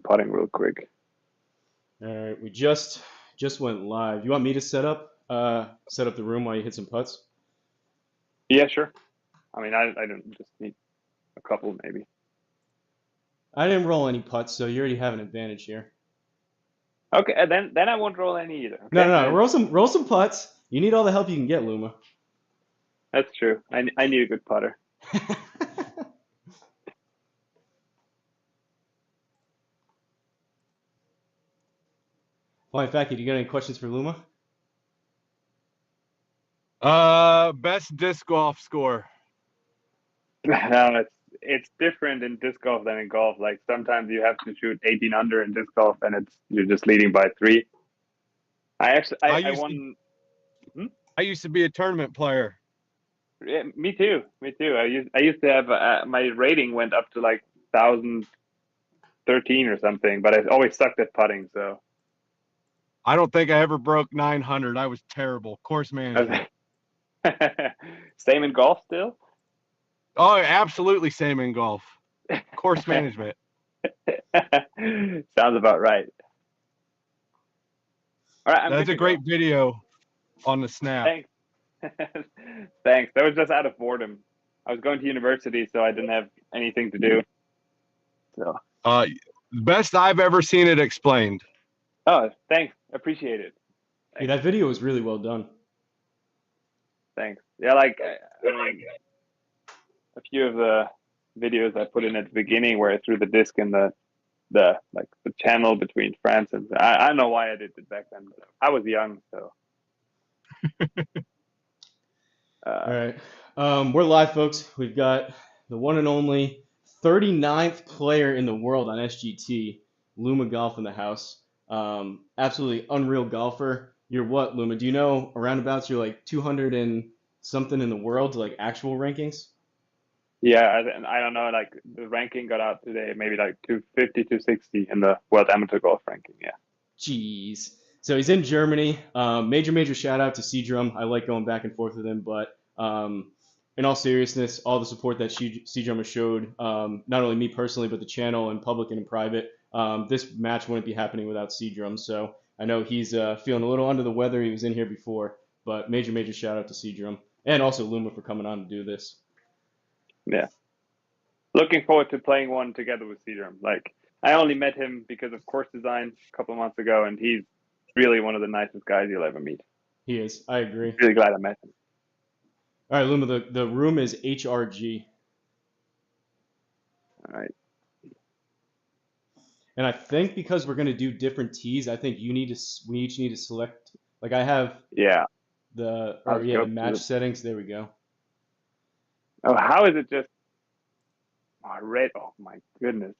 putting real quick. All right, we just went live. You want me to set up the room while you hit some putts? Yeah, sure. I mean, I don't just need a couple maybe. I didn't roll any putts, so you already have an advantage here. Okay, and then I won't roll any either. No, Okay, no, no. Roll some putts. You need all the help you can get, Luma. that's true. I need a good putter. Flying Fact, you got any questions for Luma? Best disc golf score. No, it's different in disc golf than in golf. Like sometimes you have to shoot 18 under in disc golf, and you're just leading by 3. I won. I used to be a tournament player. Yeah, me too. I used to have my rating went up to like 1013 or something, but I always sucked at putting. So I don't think I ever broke 900. I was terrible. Course management. Same in golf still. Oh, absolutely same in golf. Course management. Sounds about right. All right, that's a great video on the snap. Thanks. Thanks. That was just out of boredom. I was going to university, so I didn't have anything to do. So. Best I've ever seen it explained. Oh, thanks. Appreciate it. Thanks. Yeah, that video was really well done. Thanks. Yeah, like I mean, a few of the videos I put in at the beginning where I threw the disc in the channel between France and I don't know why I did it back then, but I was young, so. All right, we're live, folks. We've got the one and only 39th player in the world on SGT, Luma Golf in the house. Absolutely unreal golfer. You're what, Luma? Do you know roundabouts? You're like 200 and something in the world, like actual rankings? Yeah, I don't know. Like the ranking got out today, maybe like 250, 260 in the World Amateur Golf ranking. Yeah. Jeez. So he's in Germany. Major shout out to Seadrum. I like going back and forth with him, but in all seriousness, all the support that Seadrum has showed, not only me personally, but the channel in public and in private, this match wouldn't be happening without Seadrum. So I know he's feeling a little under the weather. He was in here before, but major shout out to Seadrum and also Luma for coming on to do this. Yeah. Looking forward to playing one together with Seadrum. Like I only met him because of course design a couple of months ago, and he's really one of the nicest guys you'll ever meet. He is. I agree. Really glad I met him. All right, Luma, the room is HRG. All right. And I think because we're going to do different tees, I think we each need to select, like I have the match settings. There we go. Oh, how is it just red? Oh my goodness.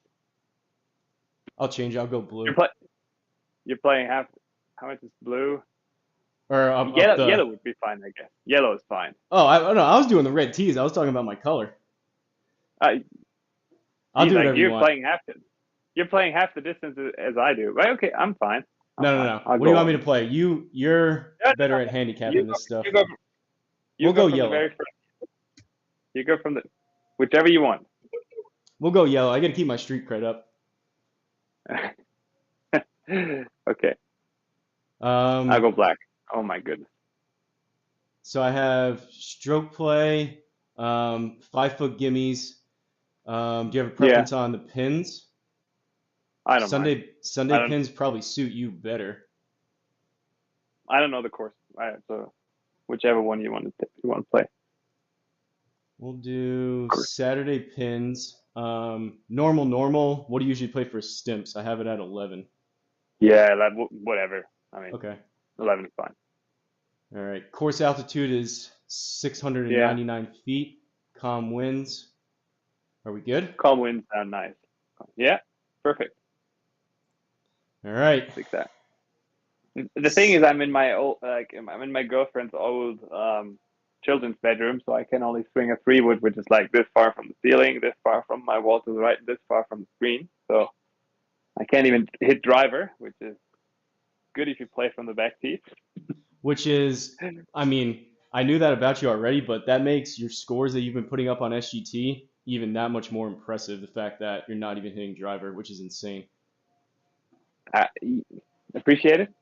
I'll change. I'll go blue. You're playing half. How much is blue? Or yellow would be fine, I guess. Yellow is fine. Oh, I was doing the red tees. I was talking about my color. I'll do whatever you want. You're playing half the distance as I do. Right? Okay, I'm fine. No. What do you want me to play? You're better at handicapping this stuff. We'll go yellow. You go from whichever you want. We'll go yellow. I got to keep my street cred up. Okay. I'll go black. Oh my goodness. So I have stroke play, 5-foot gimmies. Do you have a preference on the pins? I don't Sunday pins probably suit you better. I don't know the course. So whichever one you want to play. We'll do Saturday pins. Normal. What do you usually play for stimps? I have it at 11. Yeah, whatever. I mean, okay. 11 is fine. All right. Course altitude is 699 feet. Calm winds. Are we good? Calm winds sound nice. Yeah, perfect. All right. Like that. The thing is, I'm in my girlfriend's old children's bedroom, so I can only swing a 3-wood, which is like this far from the ceiling, this far from my wall to the right, this far from the screen. So I can't even hit driver, which is good if you play from the back teeth. Which is, I mean, I knew that about you already, but that makes your scores that you've been putting up on SGT even that much more impressive. The fact that you're not even hitting driver, which is insane. I appreciate it,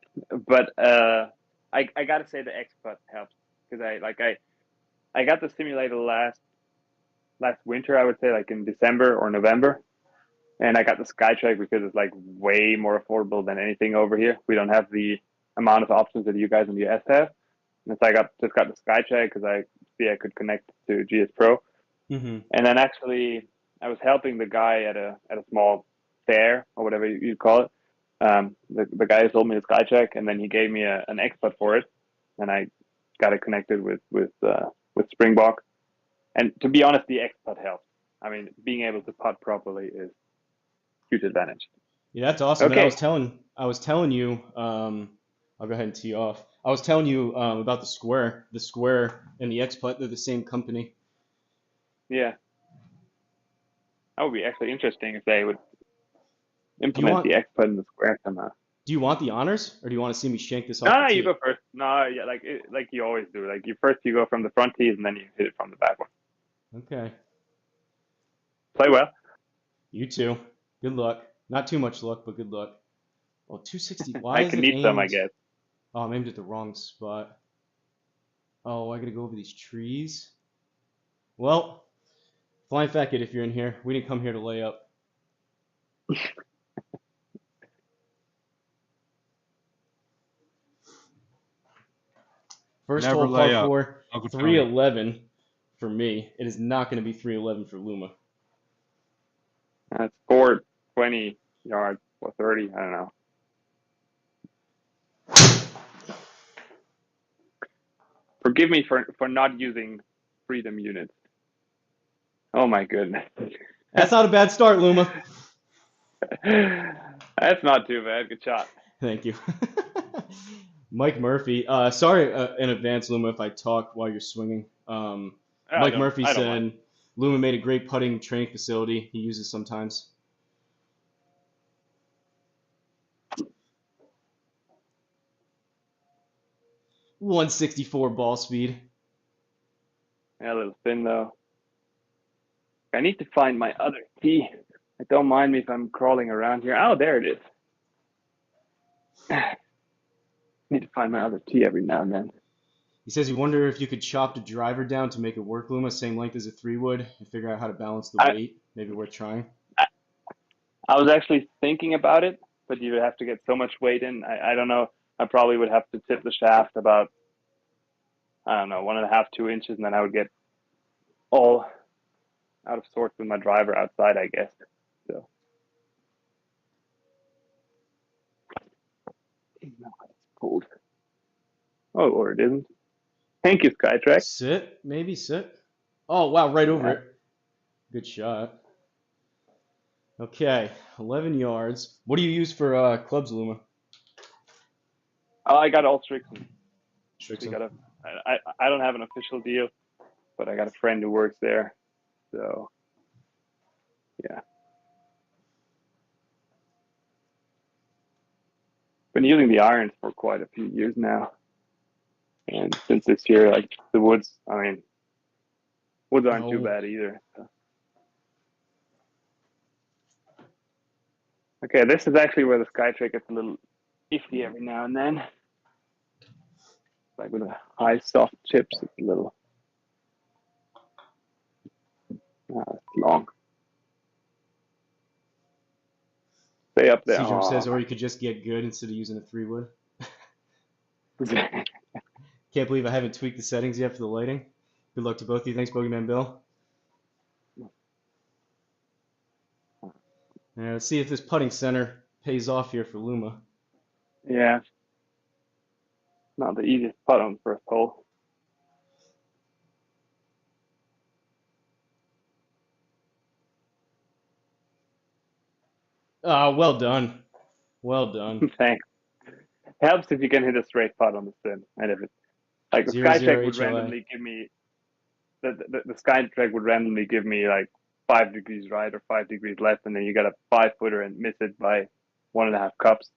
but I gotta say the expert helps because I got the simulator last winter, I would say, like in December or November, and I got the Skytrack because it's like way more affordable than anything over here. We don't have the amount of options that you guys in the US have, and so I just got the Skytrack because I could connect to GSPro, Mm-hmm. and then actually I was helping the guy at a small fair or whatever you call it. The guy sold me the Skytrack, and then he gave me an expert for it, and I got it connected with Springbok. And to be honest, the expert helps. I mean, being able to putt properly is huge advantage. Yeah, that's awesome. And Okay. I was telling you, I'll go ahead and tee off. I was telling you about the square and the XPUT. They're the same company. Yeah. That would be actually interesting if they would Do you implement want the expert in the square somehow. do you want the honors, or do you want to see me shank this No, off the no, you tee? go first. No, yeah, like you always do. Like you go from the front tees and then you hit it from the back one. Okay. Play well. You too. Good luck. Not too much luck, but good luck. Oh, 260. Why I is can it need some, I aimed? guess. Oh, I'm aimed at the wrong spot. Oh, I gotta go over these trees. Well, flying fat kid, if you're in here, we didn't come here to lay up. First Never hole, lay par up, four, Uncle Tony. 311 for me. It is not going to be 311 for Luma. That's 420 yards, 430. I don't know. Forgive me for not using freedom units. Oh my goodness. That's not a bad start, Luma. That's not too bad. Good shot. Thank you. Mike Murphy. Sorry in advance, Luma, if I talk while you're swinging. Mike Murphy I don't said mind. Luma made a great putting training facility. He uses sometimes. .164 ball speed. Yeah, a little thin though. I need to find my other tee. Don't mind me if I'm crawling around here. Oh, there it is. Need to find my other tee every now and then. He says you wonder if you could chop the driver down to make it work, Luma, same length as a 3-wood, and figure out how to balance the weight. Maybe worth trying. I was actually thinking about it, but you would have to get so much weight in. I don't know. I probably would have to tip the shaft about, I don't know, 1.5, 2 inches, and then I would get all out of sorts with my driver outside, I guess. So. No, it's cold. Oh, or it isn't. Thank you, Skytrack. Sit, maybe sit. Oh, wow, right over it. Good shot. Okay, 11 yards. What do you use for clubs, Luma? Oh, I got all Strixon. Strixon. I don't have an official deal, but I got a friend who works there. So, yeah. Been using the irons for quite a few years now. And since this year, like the woods, I mean, woods aren't too bad either. So. Okay, this is actually where the Skytrack gets a little iffy every now and then. Like with the high soft chips, it's a little it's long. Stay up there. Seedrum says, or you could just get good instead of using a 3-wood. Can't believe I haven't tweaked the settings yet for the lighting. Good luck to both of you. Thanks, Bogeyman Bill. Let's see if this putting center pays off here for Luma. Yeah. Not the easiest putt on the first hole. Well done. Well done. Thanks. Helps if you can hit a straight putt on the spin. And if it's like the Skytrack would randomly give me the Skytrack would randomly give me like 5 degrees right or 5 degrees left, and then you got a 5-footer and miss it by 1.5 cups.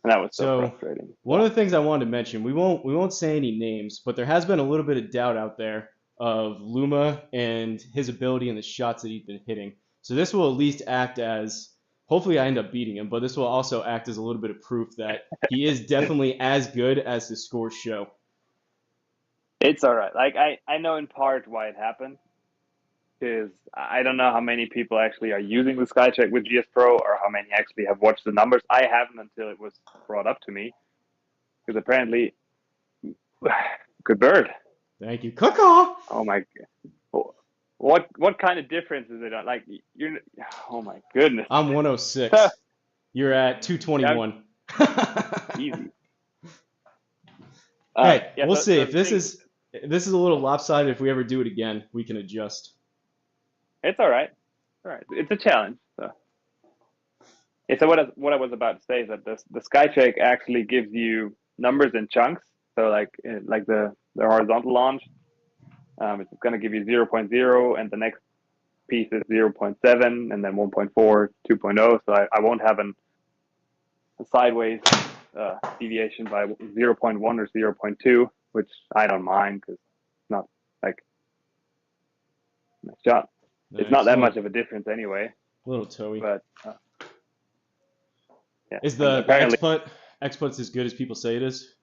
And that was so frustrating. One of the things I wanted to mention, we won't say any names, but there has been a little bit of doubt out there of Luma and his ability and the shots that he's been hitting. So this will at least act as Hopefully I end up beating him, but this will also act as a little bit of proof that he is definitely as good as the scores show. It's all right. Like I know in part why it happened, because I don't know how many people actually are using the SkyCheck with GSPro or how many actually have watched the numbers. I haven't until it was brought up to me, because apparently, good bird. Thank you. Caw-caw! Oh my, what kind of difference is it on? Like you're, oh my goodness. I'm 106. You're at 221. Easy. Hey, Yeah, we'll see. so If this is a little lopsided, if we ever do it again, we can adjust. it's all right. All right, it's a challenge. So, yeah, so what I was about to say is that the SkyCheck actually gives you numbers in chunks. So like the horizontal launch, it's going to give you 0.0, and the next piece is 0.7, and then 1.4, 2.0. So I won't have a sideways deviation by 0.1 or 0.2, which I don't mind because it's not like nice shot. It's not that much of a difference anyway. Little toey. But yeah. Is the apparently XPut's as good as people say it is?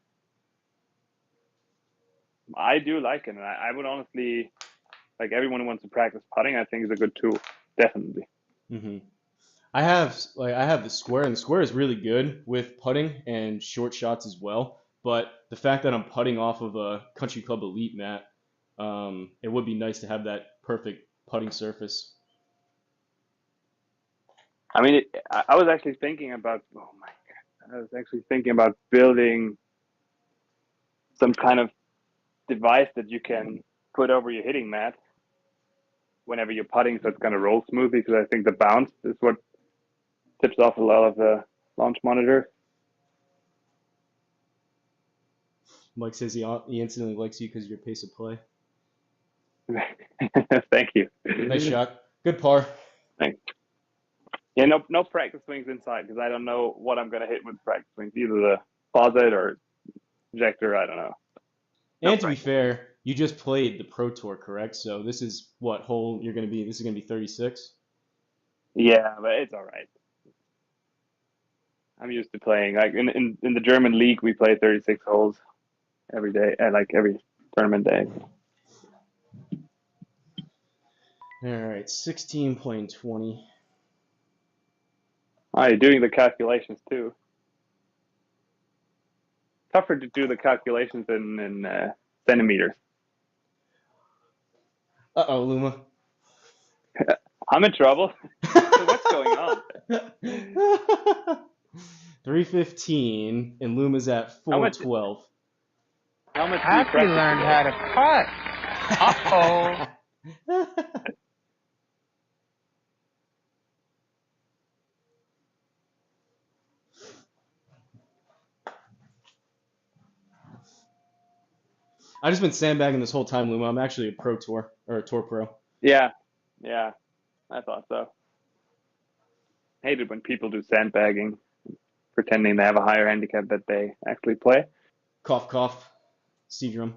I do like it, and I would honestly, like, everyone who wants to practice putting, I think is a good tool, definitely. Mm-hmm. I have the Square, and the Square is really good with putting and short shots as well. But the fact that I'm putting off of a Country Club Elite mat, it would be nice to have that perfect putting surface. I mean, I was actually thinking about, oh my God, I was actually thinking about building some kind of device that you can put over your hitting mat whenever you're putting, so it's going to roll smoothly, because I think the bounce is what tips off a lot of the launch monitor. Mike says he instantly likes you because of your pace of play. Thank you. Nice shot. Good par. Thanks. Yeah, no practice swings inside, because I don't know what I'm going to hit with practice swings, either the closet or ejector, I don't know. And to be fair, you just played the Pro Tour, correct? So this is what hole you're going to be. This is going to be 36. Yeah, but it's all right. I'm used to playing. Like in the German league, we play 36 holes every day, like every tournament day. All right, 16 playing 20. Oh, you're doing the calculations too. Tougher to do the calculations in centimeters. Uh-oh, Luma. I'm in trouble. So what's going on? 315, and Luma's at 412. How much Happy learned how to putt. Uh-oh. I've just been sandbagging this whole time, Luma. I'm actually a Pro Tour, or a Tour Pro. Yeah, I thought so. I hate it when people do sandbagging, pretending they have a higher handicap that they actually play. Cough, cough. C-drum.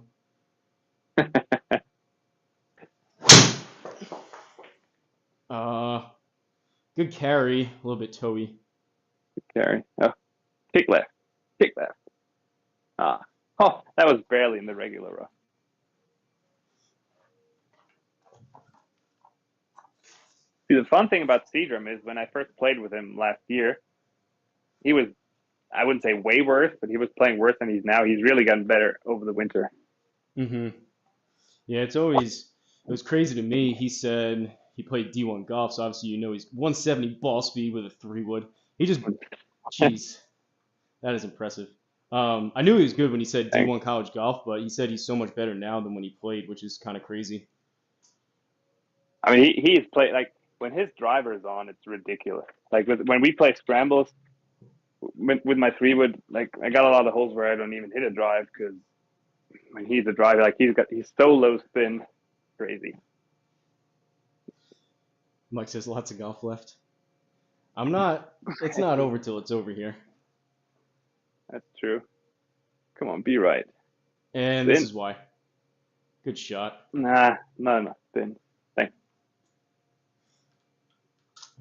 Good carry. A little bit toey. Good carry. Oh, kick left. Kick left. Oh, that was barely in the regular row. See, the fun thing about Seedrum is when I first played with him last year, he was, I wouldn't say way worse, but he was playing worse than he's now. He's really gotten better over the winter. Mm-hmm. Yeah, it was crazy to me. He said he played D1 golf, so obviously he's 170 ball speed with a 3-wood. Jeez, that is impressive. I knew he was good when he said D1 college golf, but he said he's so much better now than when he played, which is kind of crazy. I mean, he's played, like, when his driver is on, it's ridiculous. Like, when we play scrambles with my 3-wood, like, I got a lot of holes where I don't even hit a drive, because when he's a driver, like, he's so low spin, crazy. Mike says lots of golf left. It's not over till it's over here. That's true. Come on, be right. And Spin. This is why. Good shot. Nah, no, spin. Thanks.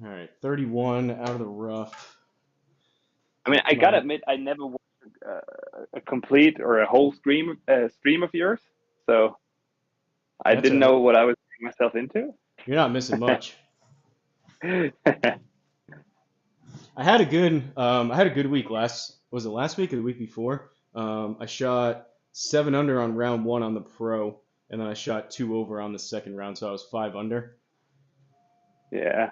All right, 31 out of the rough. I mean, I gotta admit, I never watched a complete or a whole stream of yours, so I That's didn't all know right. what I was getting myself into. You're not missing much. I had a good week was it last week or the week before? I shot 7 under on round 1 on the pro, and then I shot 2 over on the second round, so I was 5 under. Yeah,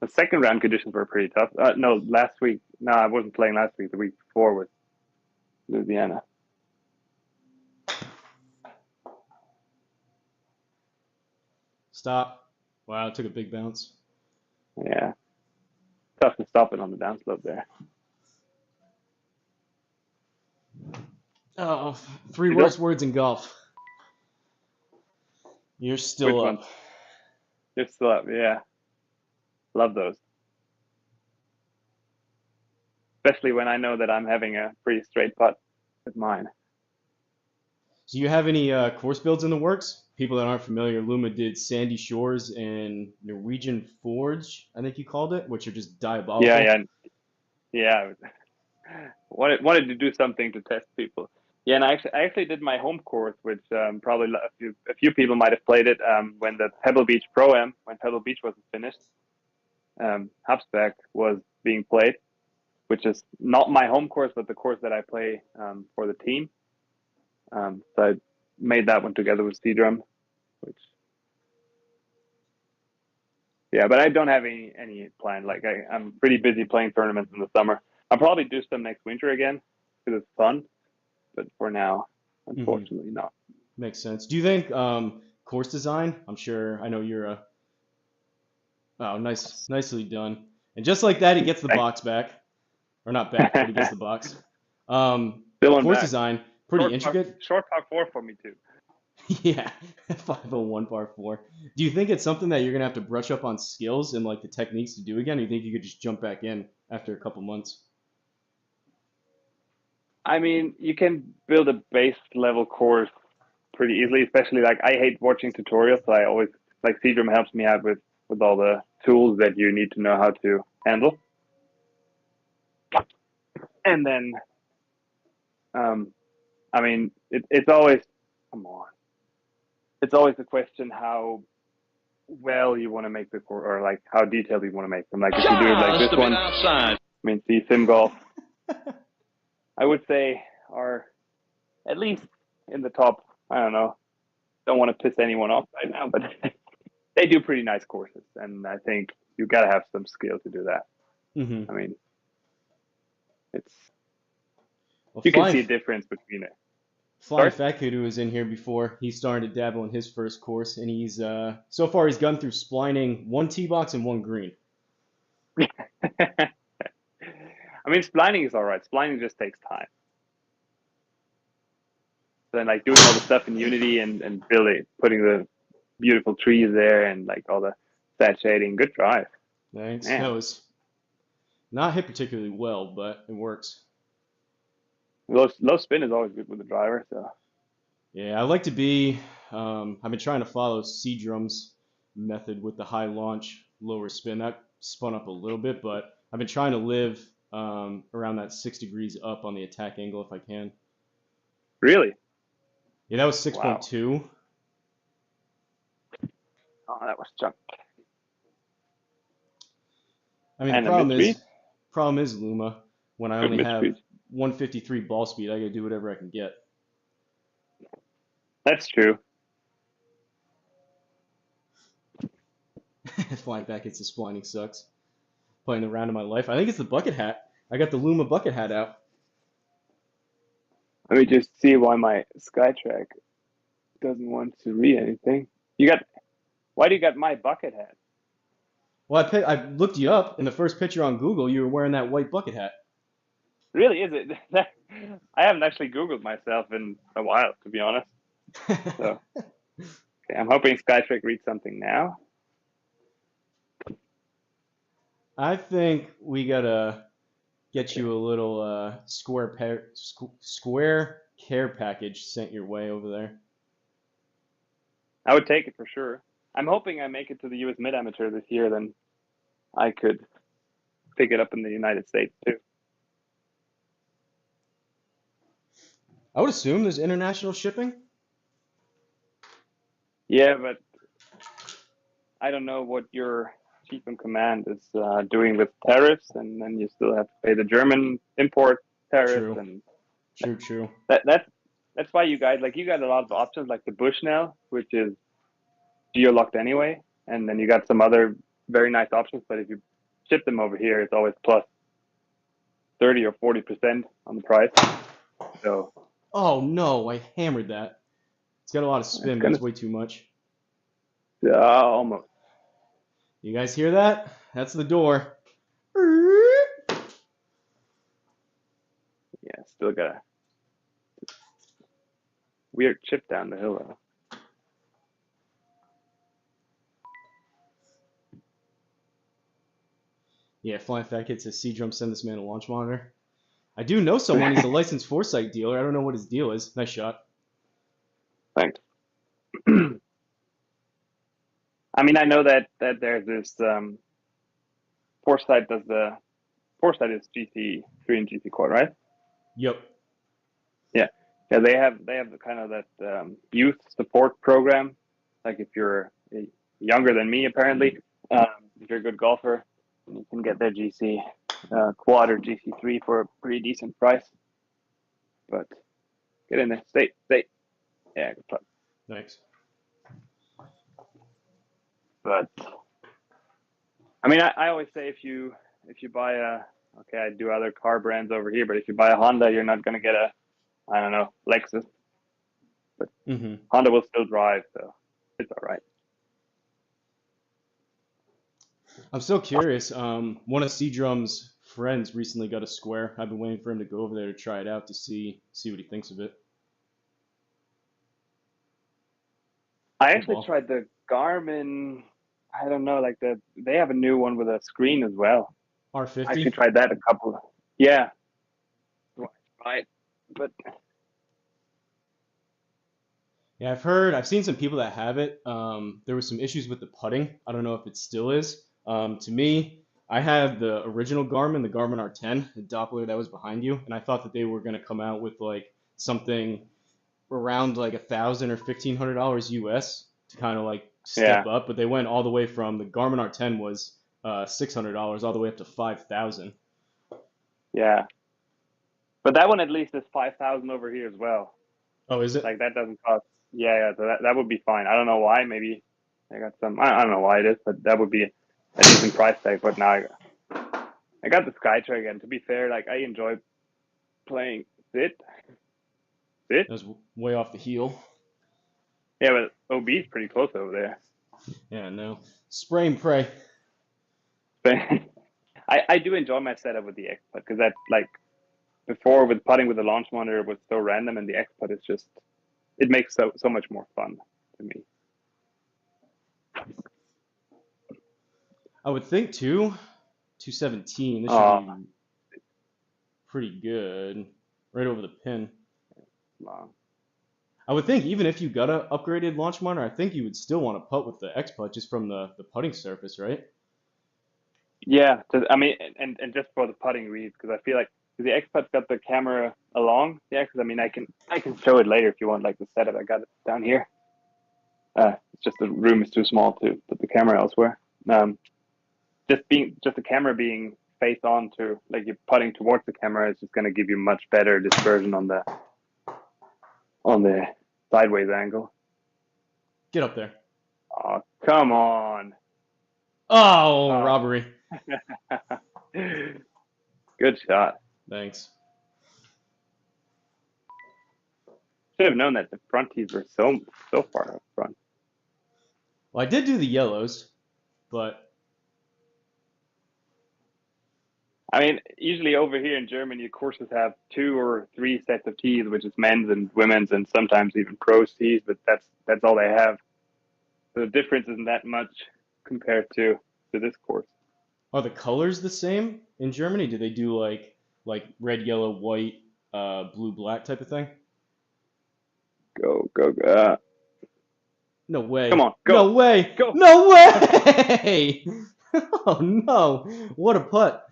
the second round conditions were pretty tough. No, last week. No, I wasn't playing last week. The week before was Louisiana. Stop. Wow, it took a big bounce. Yeah, tough to stop it on the downslope there. Oh, 3 You worst don't- words in golf. You're Which still one? up. You're still up. Yeah, love those. Especially when I know that I'm having a pretty straight putt with mine. Do you have any course builds in the works? People that aren't familiar, Luma did Sandy Shores and Norwegian Forge, I think you called it, which are just Yeah, diabolical. yeah. Wanted to do something to test people. Yeah, and I actually did my home course, which probably a few people might have played it when the Pebble Beach Pro Am, when Pebble Beach wasn't finished. Hubspec was being played, which is not my home course, but the course that I play for the team. So I made that one together with Seadrum, which yeah, but I don't have any plan. Like I'm pretty busy playing tournaments in the summer. I'll probably do some next winter again because it's fun, but for now, Hmm. unfortunately, not. Makes sense. Do you think course design? I'm sure. I know you're a. Oh, nicely done. And just like that, he gets the box back, or not back, but he gets the box. Still on Course back. design, pretty intricate. Short par four for me too. Yeah, 501 par 4. Do you think it's something that you're gonna have to brush up on skills and like the techniques to do again? Or you think you could just jump back in after a couple months? I mean, you can build a base level course pretty easily, especially like I hate watching tutorials, so I always like Seadrum helps me out with all the tools that you need to know how to handle. And then, I mean, it's always come on. It's always the question how well you want to make the course, or like how detailed you want to make them. Like if you do it like this one, I mean, see Sim Golf, I would say are at least in the top. I don't know. Don't want to piss anyone off right now, but they do pretty nice courses, and I think you got to have some skill to do that. Hmm. I mean, it's Well, you can see a difference between it. Flying Fat Kid, who was in here before, he's starting to dabble in his first course, and he's so far he's gone through splining 1 tee box and 1 green. I mean, splining is all right. Splining just takes time. Then like doing all the stuff in Unity and building, putting the beautiful trees there and like all the stat shading. Good drive. Thanks. Man. That was not hit particularly well, but it works. Low spin is always good with the driver. So Yeah, I like to be. I've been trying to follow Seadrum's method with the high launch, lower spin. That spun up a little bit, but I've been trying to live around that 6 degrees up on the attack angle if I can. really, Yeah, that was wow. 6.2. Oh, that was junk. I mean, And the a mid-speed? problem is Luma. When I Good only have mid-speed. 153 ball speed, I gotta do whatever I can get. That's true. Flying back, it's the splining sucks. Playing the round of my life. I think it's the bucket hat. I got the Luma bucket hat out. Let me just see why my Skytrack doesn't want to read anything. Why do you got my bucket hat? Well, I looked you up in the first picture on Google. You were wearing that white bucket hat. Really, is it? I haven't actually Googled myself in a while, to be honest. So okay, I'm hoping Skytrack reads something now. I think we gotta get you a little square care package sent your way over there. I would take it for sure. I'm hoping I make it to the U.S. Mid Amateur this year. Then I could pick it up in the United States too. I would assume there's international shipping. Yeah, but I don't know what your chief in command is doing with tariffs, and then you still have to pay the German import tariffs, True. and True. that's why you guys like you got a lot of options like the Bushnell, which is geo-locked anyway, and then you got some other very nice options. But if you ship them over here, it's always plus 30 or 40% on the price. So Oh no, I hammered that. It's got a lot of spin, but it's way too much. almost. You guys hear that? That's the door. Yeah, still got a weird chip down the hill though. Yeah, Flying Fat Kid says C-Drum send this man a launch monitor. I do know someone. He's a licensed Foresight dealer. I don't know what his deal is. Nice shot. Thanks. I mean, I know that there's this Foresight is GC3 and GC Quad, right? Yep. Yeah. They have the kind of that youth support program. Like if you're younger than me, apparently, if you're a good golfer, you can get their GC Quad or GC3 for a pretty decent price. But get in there, stay. Yeah, good luck. Thanks. But I mean, I always say if you buy I do other car brands over here, but if you buy a Honda, you're not gonna get a, I don't know, Lexus. But Honda will still drive, so it's all right. I'm still curious. One of C-Drum's friends recently got a Square. I've been waiting for him to go over there to try it out to see what he thinks of it. I actually tried the Garmin. I don't know, like they have a new one with a screen as well. R50. I actually tried that a couple of, yeah. Right, but yeah, I've seen some people that have it. There was some issues with the putting. I don't know if it still is. To me, I have the original Garmin, the Garmin R10, the Doppler that was behind you, and I thought that they were gonna come out with like something around like $1,000 or $1,500 US to kind of like step up, but they went all the way from the Garmin R10 was $600 all the way up to $5,000. Yeah, but that one at least is 5,000 over here as well. Oh, is it? Like that doesn't cost. Yeah, so that would be fine. I don't know why. Maybe I got some. I don't know why it is, but that would be a decent price tag. But now I got the Skytrack, and to be fair, like I enjoy playing sit. That was way off the heel. Yeah, but OB is pretty close over there. Yeah, no. Spray and pray. But I do enjoy my setup with the X-Putt because that, like, before with putting with the launch monitor was so random, and the X-Putt is just, it makes so much more fun to me. I would think too, 217. This should be pretty good. Right over the pin. Long. I would think even if you got an upgraded launch monitor, I think you would still want to putt with the X-Putt just from the putting surface, right? Yeah, I mean, and just for the putting reads, because I feel like the X-Putt's got the camera along. Yeah, because I mean, I can show it later if you want, like the setup. I got it down here. It's just the room is too small to put the camera elsewhere. Just the camera being face on to, like you're putting towards the camera is just going to give you much better dispersion on the sideways angle. Get up there. Oh, come on. Oh, robbery. Good shot. Thanks. Should have known that the front tees were so far up front. Well, I did do the yellows, but I mean, usually over here in Germany, courses have 2 or 3 sets of tees, which is men's and women's, and sometimes even pros tees. But that's all they have. So the difference isn't that much compared to this course. Are the colors the same in Germany? Do they do like red, yellow, white, blue, black type of thing? Go. No way. Come on, go. No way. Go. No way. Oh no! What a putt.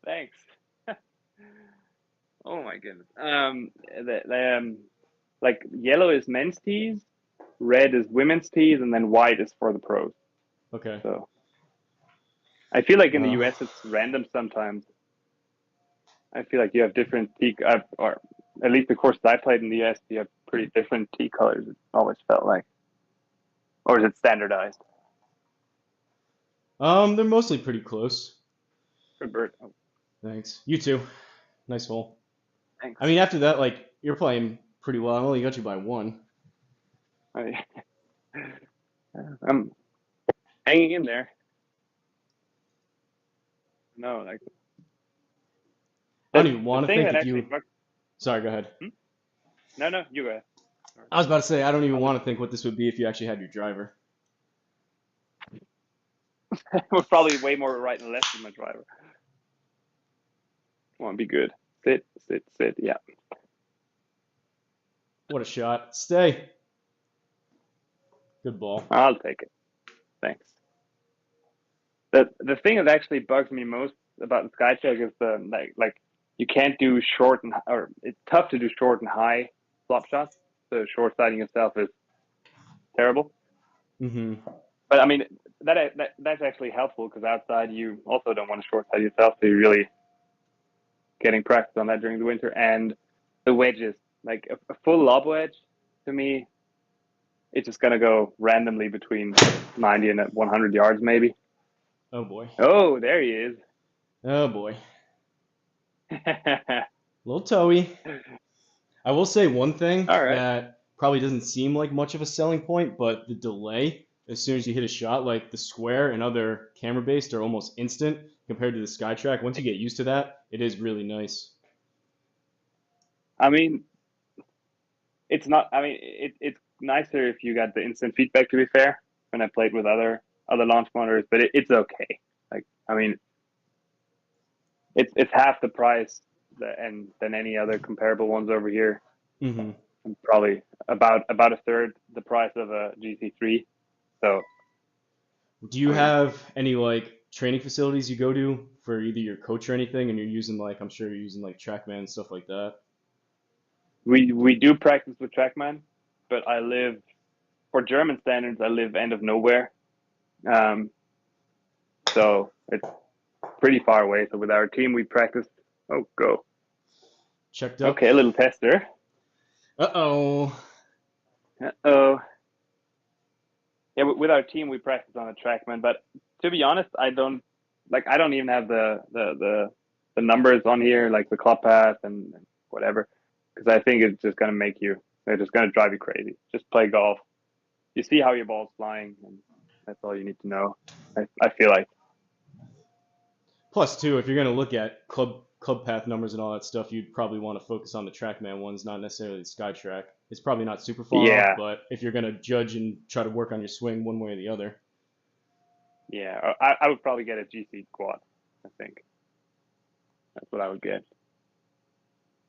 Thanks. Oh my goodness. Like yellow is men's tees, red is women's tees, and then white is for the pros. Okay. So I feel like in the Uh, US it's random sometimes. I feel like you have different tee, or at least the courses I played in the US, you have pretty different tee colors. It always felt like, or is it standardized? they're mostly pretty close. Good bird. Oh, Thanks. You too. Nice hole. thanks. I mean, after that, like, you're playing pretty well. I only got you by one. I, I'm hanging in there. No, like I don't even want to thing think that if actually you. bugs. Sorry, go ahead. No, you go ahead. I was about to say, I don't even I'll want to think what this would be if you actually had your driver. We're probably way more right and left than my driver. Want to be good. Sit. Yeah. What a shot. Stay. Good ball. I'll take it. Thanks. The thing that actually bugs me most about the SkyCheck is the like you can't do short and or it's tough to do short and high flop shots. So short siding yourself is terrible. Mm-hmm. But I mean that's actually helpful because outside you also don't want to short side yourself, so you're really getting practice on that during the winter. And the wedges, like a full lob wedge, to me, it's just gonna go randomly between 90 and 100 yards maybe. Oh boy. Oh, there he is. Oh boy. Little toey. I will say one thing All right. that probably doesn't seem like much of a selling point, but the delay as soon as you hit a shot, like the square and other camera based are almost instant compared to the SkyTrack. Once you get used to that, it is really nice. I mean, it's not. I mean, it's nicer if you got the instant feedback. To be fair, when I played with other launch monitors, but it's okay. Like, I mean, it's half the price than any other comparable ones over here. Mm-hmm. And probably about a third the price of a GC3. So, Do you I mean, have any like training facilities you go to for either your coach or anything, and you're using like I'm sure you're using like TrackMan and stuff like that? we do practice with TrackMan, but I live for German standards. I live end of nowhere, so it's pretty far away. So with our team, we practice. Oh, go. Checked up. Okay, a little tester. Uh-oh. Uh-oh. Yeah, with our team, we practice on a TrackMan. But to be honest, I don't even have the numbers on here, like the club path and whatever, because I think it's just gonna make you. They're just gonna drive you crazy. Just play golf. You see how your ball's flying, and that's all you need to know. I feel like. Plus, too, if you're gonna look at club path numbers and all that stuff, you'd probably want to focus on the TrackMan ones, not necessarily the SkyTrack. It's probably not super far off, Yeah, but if you're gonna judge and try to work on your swing one way or the other. yeah. I would probably get a GC quad. I think that's what I would get.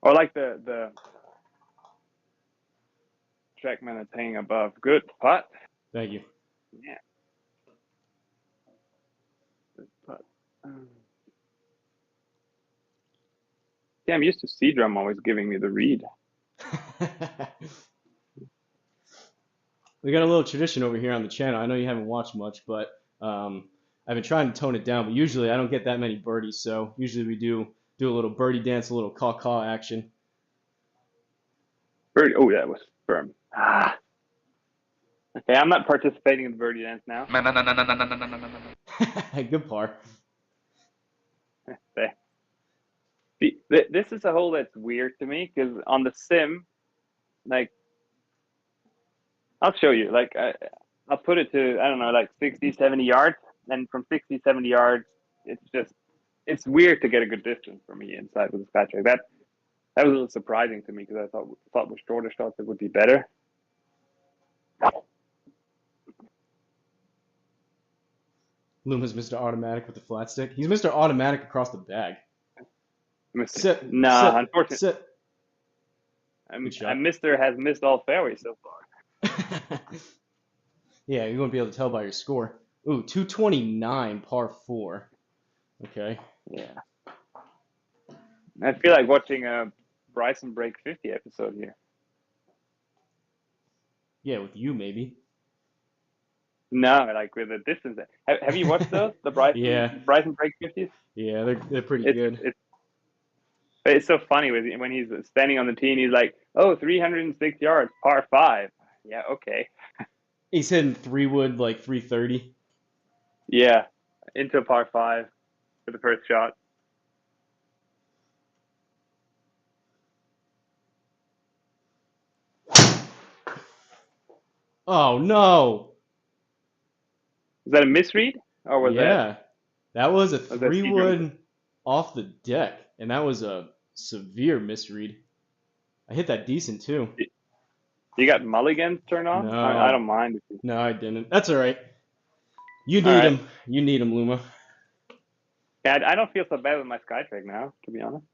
Or like the TrackMan that's hanging above. Good putt. Thank you. Yeah. Good putt. Yeah, I'm used to C-Drum always giving me the read. We got a little tradition over here on the channel. I know you haven't watched much, but I've been trying to tone it down. But usually I don't get that many birdies, so usually we do a little birdie dance, a little caw-caw action. Birdie. Oh, that was firm. Ah. Okay, I'm not participating in the birdie dance now. Good par. This is a hole that's weird to me because on the sim, like, I'll show you. Like, I'll put it to, I don't know, like 60, 70 yards. And from 60, 70 yards, it's weird to get a good distance for me inside with the SkyTrack. That was a little surprising to me because I thought with shorter shots it would be better. Luma's Mr. Automatic with the flat stick. He's Mr. Automatic across the bag. Sit. Nah, Sit. unfortunately, Sit. Good shot. Mr. has missed all fairways so far. Yeah, you won't be able to tell by your score. Ooh, 229 par 4. Okay. Yeah. I feel like watching a Bryson Break 50 episode here. Yeah, with you maybe. No, like with the distance. Have you watched those? The Yeah. Bryson Break 50s? Yeah, they're pretty It's good. it's so funny when he's standing on the tee and he's like, "Oh, 306 yards, par 5." Yeah, okay. He's hitting 3-wood like 330. Yeah, into a par 5 for the first shot. Oh no. Was that a misread or Yeah. That was a was that Seagram? 3-wood off the deck, and that was a severe misread. I hit that decent too. You got mulligans turned on? I No, don't mind. If you... no, I didn't. That's all right. You All need right. him. You need him, Luma. Yeah, I don't feel so bad with my Skytrack now, to be honest.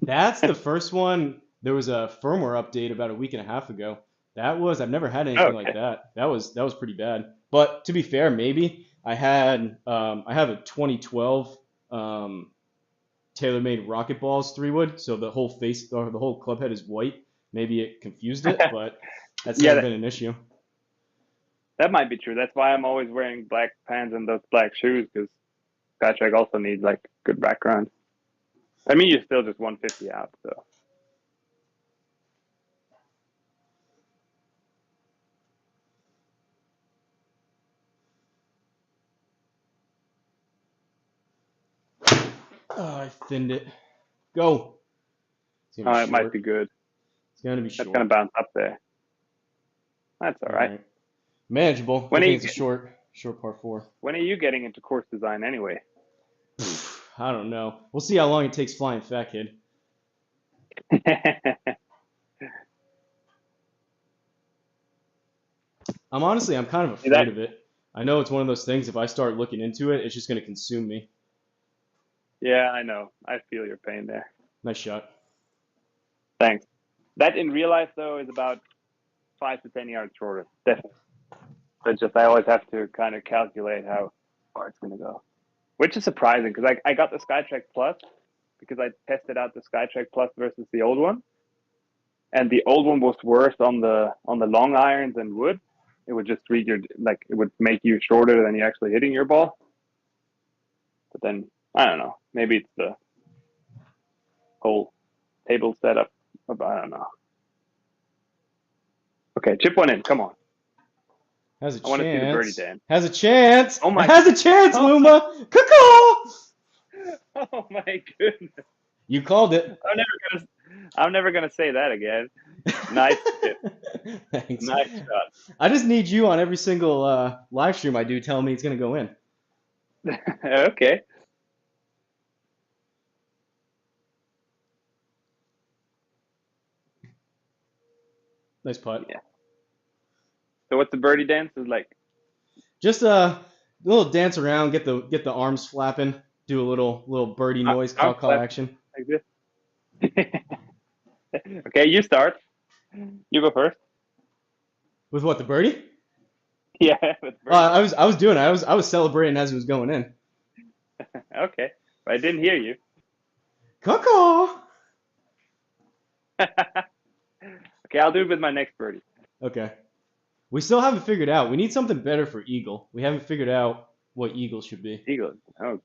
That's the first one. There was a firmware update about a week and a half ago. I've never had anything like Okay. that. That was pretty bad. But to be fair, maybe I have a 2012 TaylorMade Rocket Balls 3-wood, so the whole face or the whole club head is white. Maybe it confused it, but that's Yeah, never been an issue. that might be true. That's why I'm always wearing black pants and those black shoes, because Skytrack also needs like good background. I mean, you're still just 150 out, so. Oh, I thinned it. Go. It's gonna be It might short. be good. It's gonna be That's short. gonna bounce up there. That's all right. Manageable. When I are think you it's a short par 4. when are you getting into course design anyway? I don't know. We'll see how long it takes flying Fat Kid. I'm kind of afraid of it. I know it's one of those things, if I start looking into it, it's just going to consume me. Yeah, I know. I feel your pain there. Nice shot. Thanks. That in real life though is about 5 to 10 yards shorter. Definitely. But just I always have to kind of calculate how far it's gonna go, which is surprising because I got the Skytrack Plus because I tested out the Skytrack Plus versus the old one, and the old one was worse on the long irons and wood. It would just read your like it would make you shorter than you actually hitting your ball. But then I don't know. Maybe it's the whole table setup. I don't know. Okay, chip one in. Come on. Has a I want to see the birdie chance. dance. Has a chance. Oh my- It has a chance, Oh Luma. Cuckoo! Oh my goodness! You called it. I'm never gonna say that again. Nice tip. Thanks. Nice shot. I just need you on every single live stream I do telling me it's going to go in. Okay. Nice putt. Yeah. So what's the birdie dance is like? Just a little dance around, get the arms flapping, do a little birdie noise, Arm call flap. action. Like this. Okay, you start. You go first. With what, the birdie? Yeah, with birdie. I was doing it. I was celebrating as it was going in. Okay, but I didn't hear you. Cuckoo! Okay, I'll do it with my next birdie. Okay. We still haven't figured out. We need something better for eagle. We haven't figured out what eagle should be. Eagle. Oh.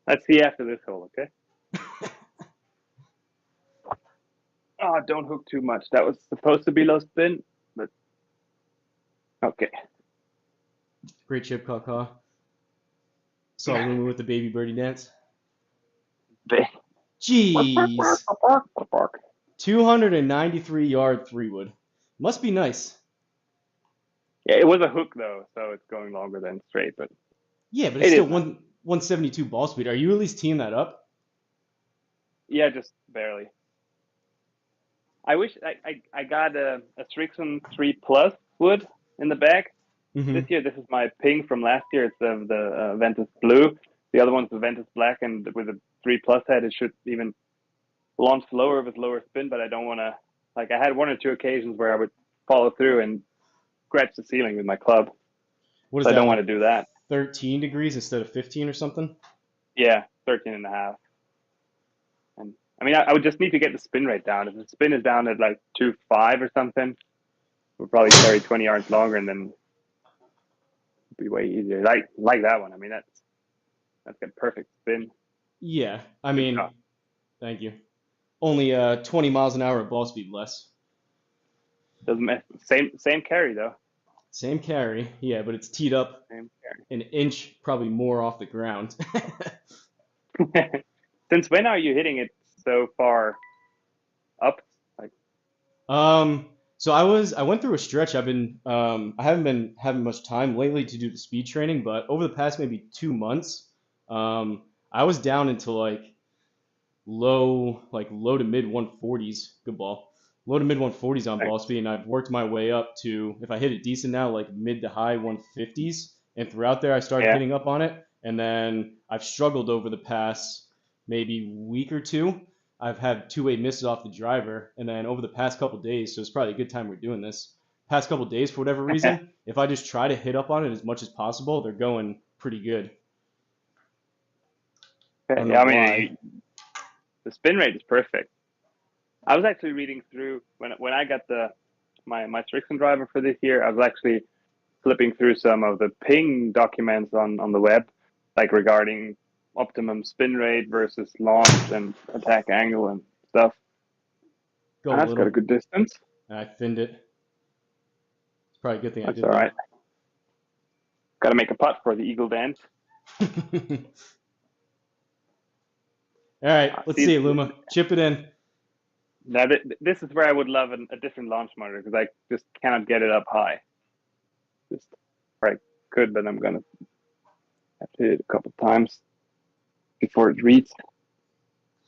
Let's see after this hole, okay? Oh, don't hook too much. That was supposed to be low spin, but okay. Great chip, caw. Saw Luma with the baby birdie dance. Jeez. 293-yard 3-wood. Must be nice. Yeah, it was a hook though, so it's going longer than straight, but Yeah, but it's still is nice. 172 ball speed. Are you at least teeing that up? Yeah, just barely. I wish I got a Strixon 3 Plus wood in the bag. Mm-hmm. This year, this is my pink from last year. It's the Ventus Blue. The other one's the Ventus Black, and with a 3 Plus head, it should even launch slower with lower spin, but I don't want to, like I had one or two occasions where I would follow through and scratch the ceiling with my club. What is So I that, don't want to like do that. 13 degrees instead of 15 or something? Yeah, 13 and a half. And I mean, I would just need to get the spin rate down. If the spin is down at like 2.5 or something, we'll probably carry 20 yards longer, and then it'd be way easier. Like that one. I mean, that's got perfect spin. Yeah, I Good mean, job. thank you. Only 20 miles an hour at ball speed less. Doesn't mess. Same carry though. Same carry, yeah, but it's teed up Same an inch probably more off the ground. carry. Since when are you hitting it so far up? Like, So I went through a stretch. I haven't been having much time lately to do the speed training, but over the past maybe 2 months, I was down into low to mid 140s. Good ball. Low to mid 140s on like ball speed, and I've worked my way up to, if I hit it decent now, like mid to high 150s. And throughout there, I started yeah. hitting up on it, and then I've struggled over the past maybe week or two. I've had two-way misses off the driver, and then over the past couple days, so it's probably a good time we're doing this. Past couple days, for whatever reason, if I just try to hit up on it as much as possible, they're going pretty good. I don't know Yeah, I why. mean, the spin rate is perfect. I was actually reading through when I got my Strixon driver for this year. I was actually flipping through some of the ping documents on the web, like regarding optimum spin rate versus launch and attack angle and stuff. Go a And that's got a little. good distance. I thinned it. It's probably a good thing I That's did all though. right. Got to make a putt for the eagle dance. All right, let's See, see, Luma. Chip it in. now this is where I would love a different launch monitor because I just cannot get it up high. Just or I could, but I'm gonna have to hit it a couple times before it reads.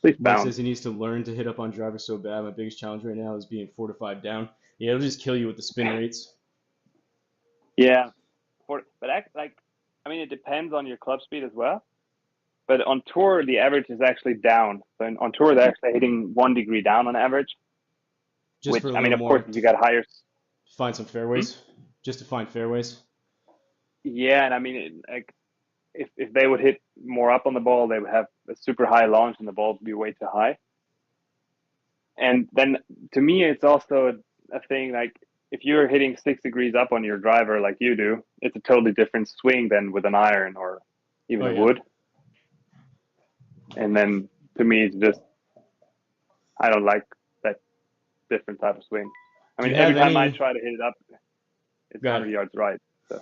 Please Mike bounce. says he needs to learn to hit up on drivers so bad. My biggest challenge right now is being 4 to 5 down. Yeah, it'll just kill you with the spin rates. Yeah, but I mean, it depends on your club speed as well. But on tour, the average is actually down. So on tour, they're actually hitting 1 degree down on average. Just Which for a I mean, little of course, more, if you got higher, find some hmm? fairways. Just to find fairways. Yeah, and I mean, like if they would hit more up on the ball, they would have a super high launch, and the ball would be way too high. And then to me, it's also a thing like if you're hitting 6 degrees up on your driver like you do, it's a totally different swing than with an iron or even Oh, a yeah. wood. And then to me, it's just I don't like that different type of swing. I Do mean, you every have time I any? try to hit it up, it's Go 100 ahead. yards right. So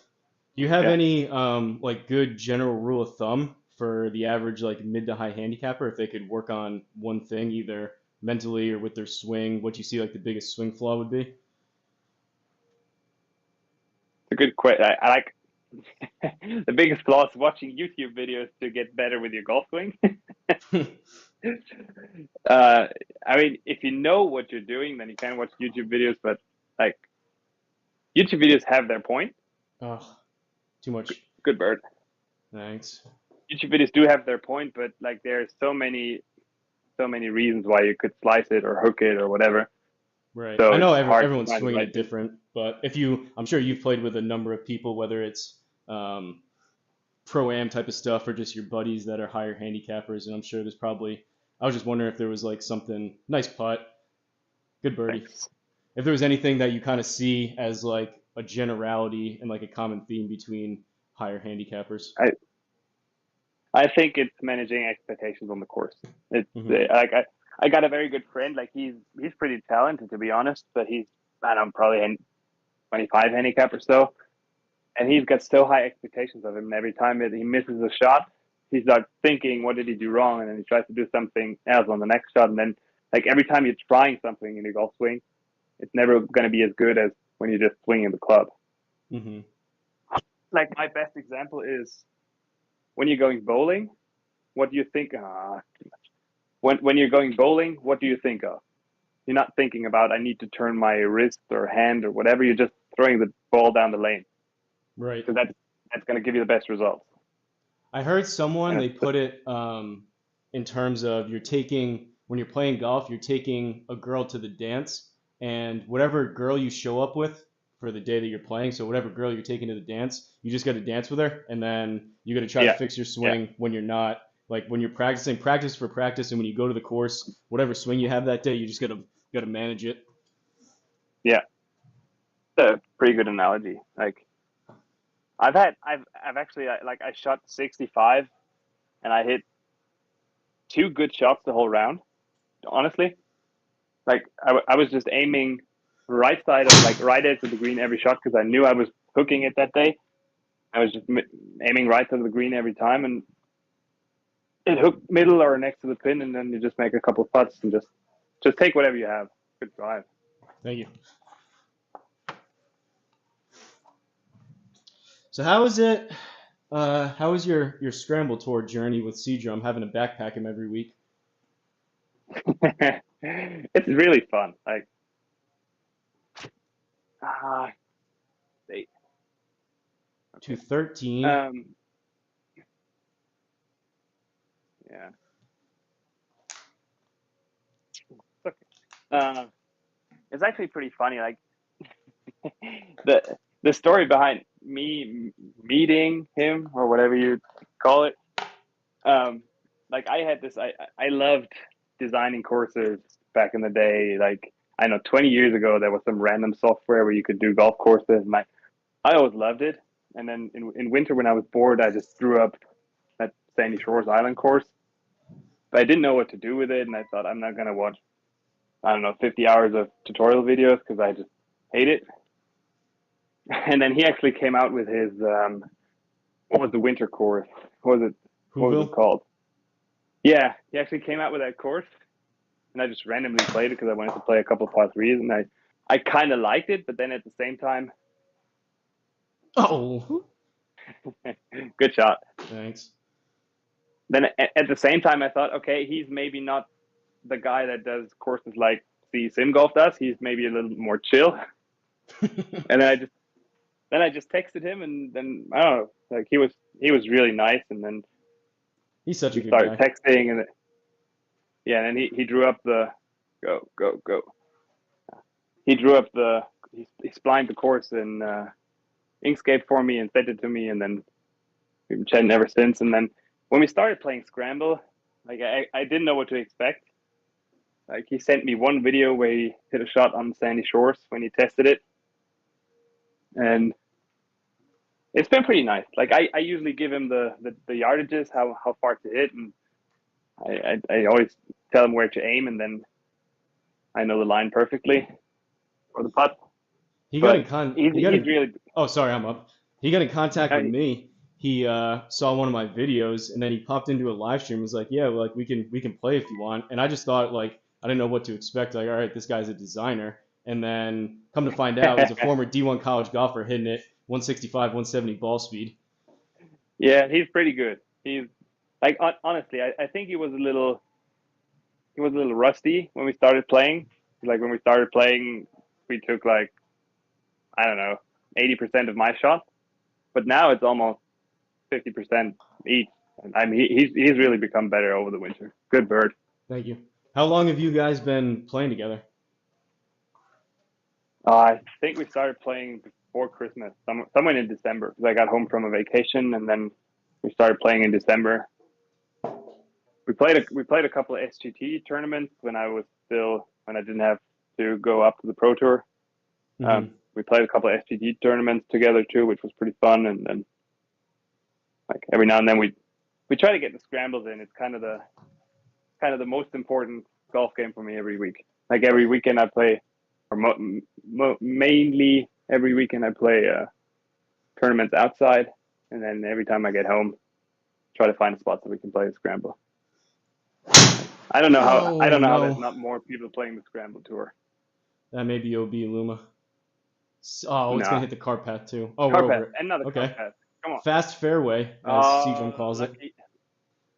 Do you have yeah, any like good general rule of thumb for the average like mid to high handicapper if they could work on one thing either mentally or with their swing? What you see like the biggest swing flaw would be? it's a good question. I like the biggest flaw is watching YouTube videos to get better with your golf swing. uh, I mean, if you know what you're doing, then you can watch YouTube videos. But like YouTube videos have their point. Oh, too much. Good bird. Thanks. YouTube videos do have their point, but like there's so many reasons why you could slice it or hook it or whatever. Right. So I know it's hard to everyone's find the swinging right it thing. different, but I'm sure you've played with a number of people, whether it's um, pro-am type of stuff or just your buddies that are higher handicappers, and I'm sure there's probably, I was just wondering if there was like something, nice putt, good birdie. Thanks. If there was anything that you kind of see as like a generality and like a common theme between higher handicappers. I I think it's managing expectations on the course. It's Hmm. like I got a very good friend. Like he's pretty talented to be honest, but he's I don't know, probably 25 handicap or so, and he's got so high expectations of him. And every time that he misses a shot, he starts thinking, "What did he do wrong?" And then he tries to do something else on the next shot. And then like every time you're trying something in your golf swing, it's never going to be as good as when you're just swinging the club. Hmm. Like my best example is when you're going bowling. What do you think? When you're going bowling, what do you think of? You're not thinking about I need to turn my wrist or hand or whatever. You're just throwing the ball down the lane Right. because that's going to give you the best results. I heard someone, And they it's, put it in terms of when you're playing golf, you're taking a girl to the dance, and whatever girl you show up with for the day that you're playing. So whatever girl you're taking to the dance, you just got to dance with her, and then you got to try to Yeah. fix your swing when you're not. Like when you're practicing, practice for practice, and when you go to the course, whatever swing you have that day, you just gotta manage it. Yeah. It's a pretty good analogy. Like I've actually like I shot 65 and I hit 2 good shots the whole round. Honestly, like I was just aiming right side of like right edge of the green every shot because I knew I was hooking it that day. I was just aiming right side of the green every time, and it hooked middle or next to the pin, and then you just make a couple of putts and just take whatever you have. Good drive. Thank you. So how is it? How is your scramble tour journey with Seadrum, having to backpack him every week? It's really fun. Like, ah, they, 213. Yeah. It's okay. It's actually pretty funny. Like the story behind me meeting him or whatever you call it. Like I had this. I loved designing courses back in the day. Like I know 20 years ago there was some random software where you could do golf courses, and I always loved it. And then in winter when I was bored, I just drew up that Sandy Shores Island course. But I didn't know what to do with it, and I thought I'm not gonna watch, I don't know, 50 hours of tutorial videos because I just hate it. And then he actually came out with his what was the winter course? What was it? What was it Whoville? called? Yeah, he actually came out with that course, and I just randomly played it because I wanted to play a couple of par threes, and I kind of liked it, but then at the same time, Oh, good shot. thanks. Then at the same time, I thought, okay, he's maybe not the guy that does courses like the Sim Golf does. He's maybe a little more chill. And then I just texted him, and then I don't know, like he was really nice, and then He's such a we good started guy. texting, and yeah, and he drew up the go. He drew up he splined the course in Inkscape for me and sent it to me, and then we've been chatting ever since. And then when we started playing Scramble, like I didn't know what to expect. Like he sent me one video where he hit a shot on Sandy Shores when he tested it, and it's been pretty nice. Like I usually give him the yardages, how far to hit, and I always tell him where to aim, and then I know the line perfectly for the putt. He got But in con. he's He got in. really Oh, sorry, I'm up. He got in contact with uh, me. He saw one of my videos, and then he popped into a live stream. Was like, "Yeah, like we can play if you want." And I just thought like I didn't know what to expect. Like, all right, this guy's a designer. And then come to find out, he's a former D1 college golfer hitting it 165, 170 ball speed. yeah, he's pretty good. He's like honestly, I think he was a little rusty when we started playing. Like when we started playing, we took like I don't know 80% of my shot, but now it's almost 50% each. And I mean, he's really become better over the winter. Good bird. Thank you. How long have you guys been playing together? I think we started playing before Christmas, somewhere in December, because I got home from a vacation, and then we started playing in December. We played a couple of SGT tournaments when I didn't have to go up to the Pro Tour. Mm-hmm. We played a couple of SGT tournaments together too, which was pretty fun. And then like every now and then we try to get the scrambles in. It's kind of the most important golf game for me every week. Like every weekend I play, or mainly every weekend I play tournaments outside, and then every time I get home, try to find a spot so we can play a scramble. I don't know how there's not more people playing the Scramble Tour. That may be OB Luma. Oh, it's Nah. gonna hit the cart path too. Oh, we're over Carpath, it. another Okay. Carpath. Come on. Fast fairway, as Seadrum calls it.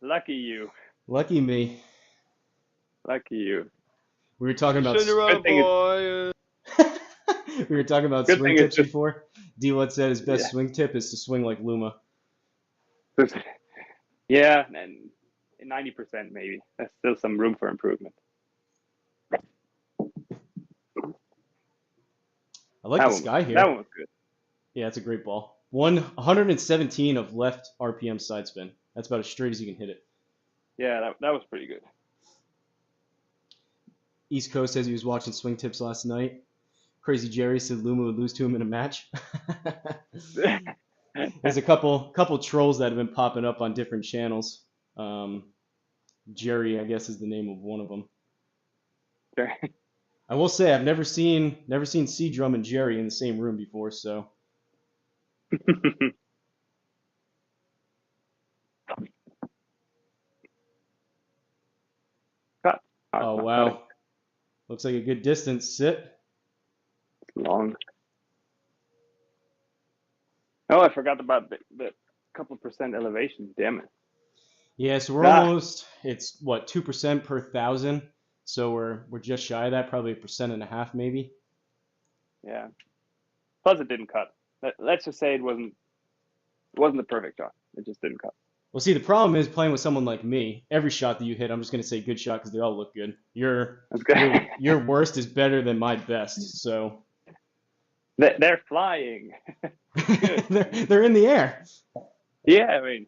Lucky you. Lucky me. Lucky you. We were talking about Good thing boy. we were talking about Good swing thing it's tips just- before. D-What said his best Yeah. swing tip is to swing like Luma. Yeah, and 90% maybe. There's still some room for improvement. I like the sky here. That one was good. Yeah, it's a great ball. 117 of left RPM side spin. That's about as straight as you can hit it. Yeah, that was pretty good. East Coast says he was watching Swing Tips last night. Crazy Jerry said Luma would lose to him in a match. There's a couple trolls that have been popping up on different channels. Jerry, I guess, is the name of one of them. Sure. I will say I've never seen C Drum and Jerry in the same room before, so. Cut. Oh wow, looks like a good distance. Sit. Long. Oh, I forgot about the couple percent elevation. Damn it. Yeah, so we're almost. It's what 2% per 1,000. So we're just shy of that, probably 1.5% maybe. Yeah. Plus, it didn't cut. Let's just say it wasn't the perfect shot. It just didn't cut. Well, see, the problem is playing with someone like me. Every shot that you hit, I'm just gonna say good shot because they all look good. That's good. Your worst is better than my best. So they're flying. they're in the air. Yeah, I mean,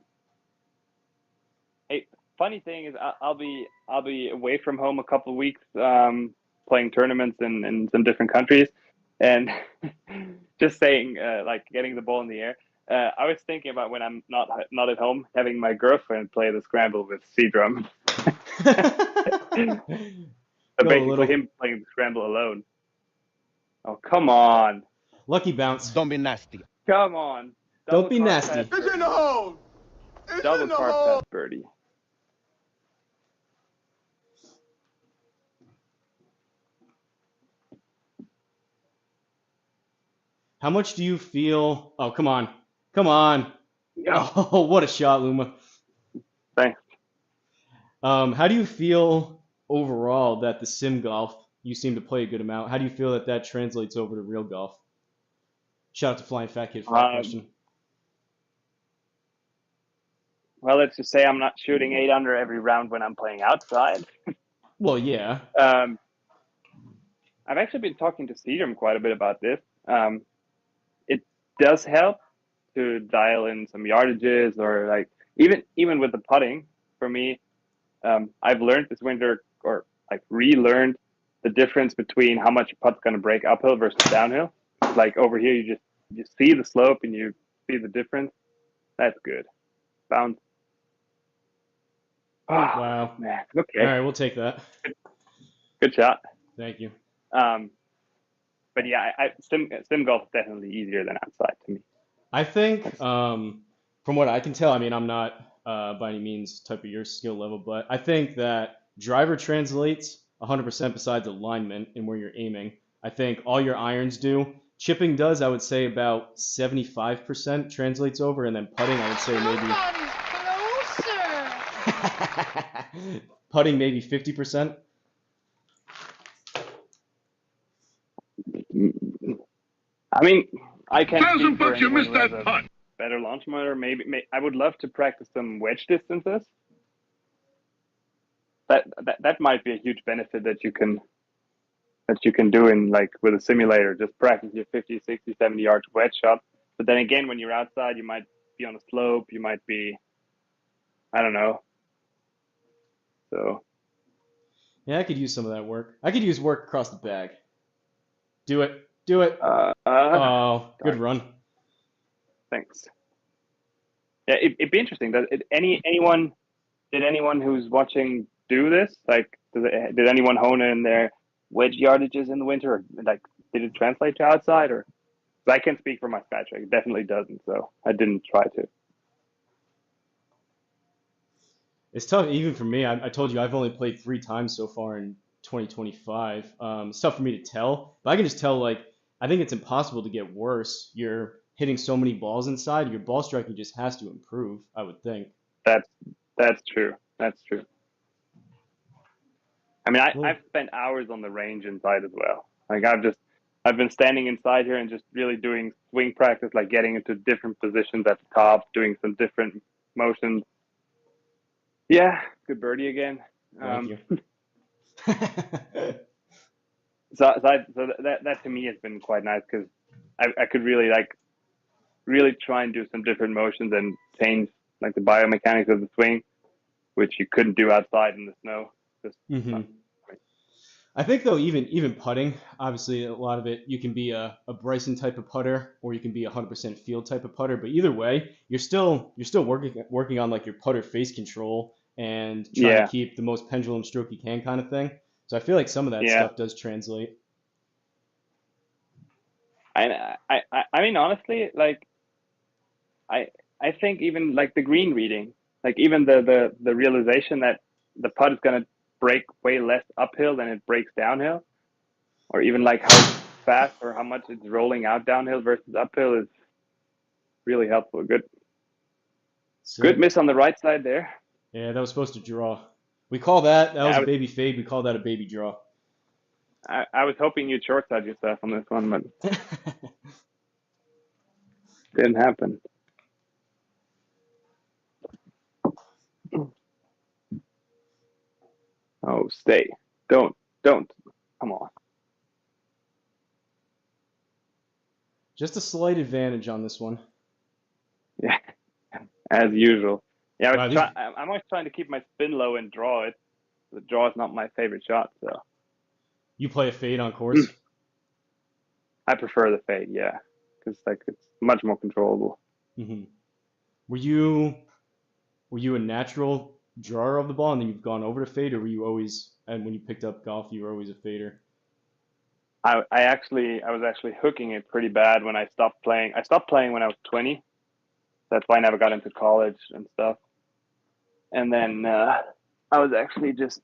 hey, funny thing is, I'll be away from home a couple of weeks, playing tournaments in some different countries, and just saying, like getting the ball in the air. I was thinking about when I'm not at home, having my girlfriend play the scramble with C Drum. Basically, him playing the scramble alone. Oh, come on! Lucky bounce. Don't be nasty. Come on! Don't be nasty. It's in the hole. It's Double in the card hole. pass birdie. How much do you feel? Oh, come on. Yeah. Oh, what a shot, Luma. Thanks. How do you feel overall that the sim golf, you seem to play a good amount, how do you feel that translates over to real golf? Shout out to Flying Fat Kid for that question. Well, let's just say I'm not shooting 8 under every round when I'm playing outside. Well, yeah. I've actually been talking to Cedrum quite a bit about this. It does help to dial in some yardages, or like even with the putting. For me, I've learned this winter, or like relearned, the difference between how much a putt's going to break uphill versus downhill. Like over here, you see the slope and you see the difference. That's good. Bounce. Oh, Wow. Man. Okay. All right, we'll take that. Good shot. Thank you. But yeah, sim golf is definitely easier than outside to me. I think, from what I can tell, I mean, I'm not by any means type of your skill level, but I think that driver translates 100% besides alignment and where you're aiming. I think all your irons do. Chipping does, I would say, about 75% translates over, and then putting, I would say maybe putting maybe 50%. I mean, I can't speak 1,000 for bucks, you anyone missed who has that a putt. better launch motor. Maybe I would love to practice some wedge distances. That might be a huge benefit that you can do in, like, with a simulator. Just practice your 50, 60, 70 yard wedge shot. But then again, when you're outside, you might be on a slope. You might be, I don't know. So Yeah, I could use some of that work. I could use work across the bag. Do it. Oh, good run. Thanks. Yeah, it'd be interesting. Did anyone who's watching do this? Like, did anyone hone in their wedge yardages in the winter? Or, like, did it translate to outside? Or, 'cause I can't speak for my Skytrack. It definitely doesn't. So I didn't try to. It's tough even for me. I told you I've only played 3 times so far in 2025. It's tough for me to tell, but I can just tell, like, I think it's impossible to get worse. You're hitting so many balls inside. Your ball striking just has to improve, I would think. That's true. That's true. I mean, I've spent hours on the range inside as well. Like, I've been standing inside here and just really doing swing practice, like getting into different positions at the top, doing some different motions. Yeah, good birdie again. Thank you. So that to me has been quite nice because I could really try and do some different motions and change like the biomechanics of the swing, which you couldn't do outside in the snow. Just Hmm. I think though, even putting, obviously a lot of it, you can be a Bryson type of putter, or you can be a 100% field type of putter. But either way, you're still working on like your putter face control and trying to yeah, keep the most pendulum stroke you can, kind of thing. So I feel like some of that yeah. stuff does translate. I mean honestly, like I I think even like the green reading, like even the realization that the putt is gonna break way less uphill than it breaks downhill, or even like how fast or how much it's rolling out downhill versus uphill is really helpful. Good Sick. miss on the right side there. Yeah, that was supposed to draw. We call that was Yeah, a baby fade. We call that a baby draw. I was hoping you'd short side yourself on this one, but didn't happen. Oh, stay. Don't. Come on. Just a slight advantage on this one. Yeah, as usual. Yeah, Wow, these I'm always trying to keep my spin low and draw it. The draw is not my favorite shot, so you play a fade on course. I prefer the fade. Yeah, because like it's much more controllable. Hmm. Were you were you a natural drawer of the ball and then you've gone over to fade, or were you always, and when you picked up golf, you were always a fader? I was actually hooking it pretty bad when I stopped playing. I stopped playing when I was 20. That's why I never got into college and stuff. And then I was actually just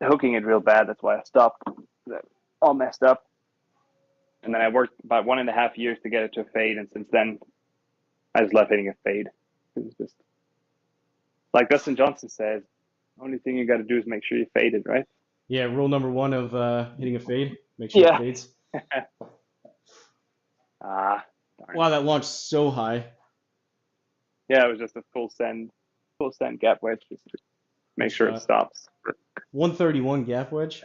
hooking it real bad. That's why I stopped. That all messed up. And then I worked about 1.5 years to get it to a fade, and since then I just love hitting a fade. It's just like Dustin Johnson says, only thing you got to do is make sure you fade it, right? Yeah, rule number one of hitting a fade: make sure it Yeah. fades. Ah, darn. Wow, that launched so high. Yeah, it was just a full send gap wedge, just to make Good sure it shot. stops. 131 gap wedge.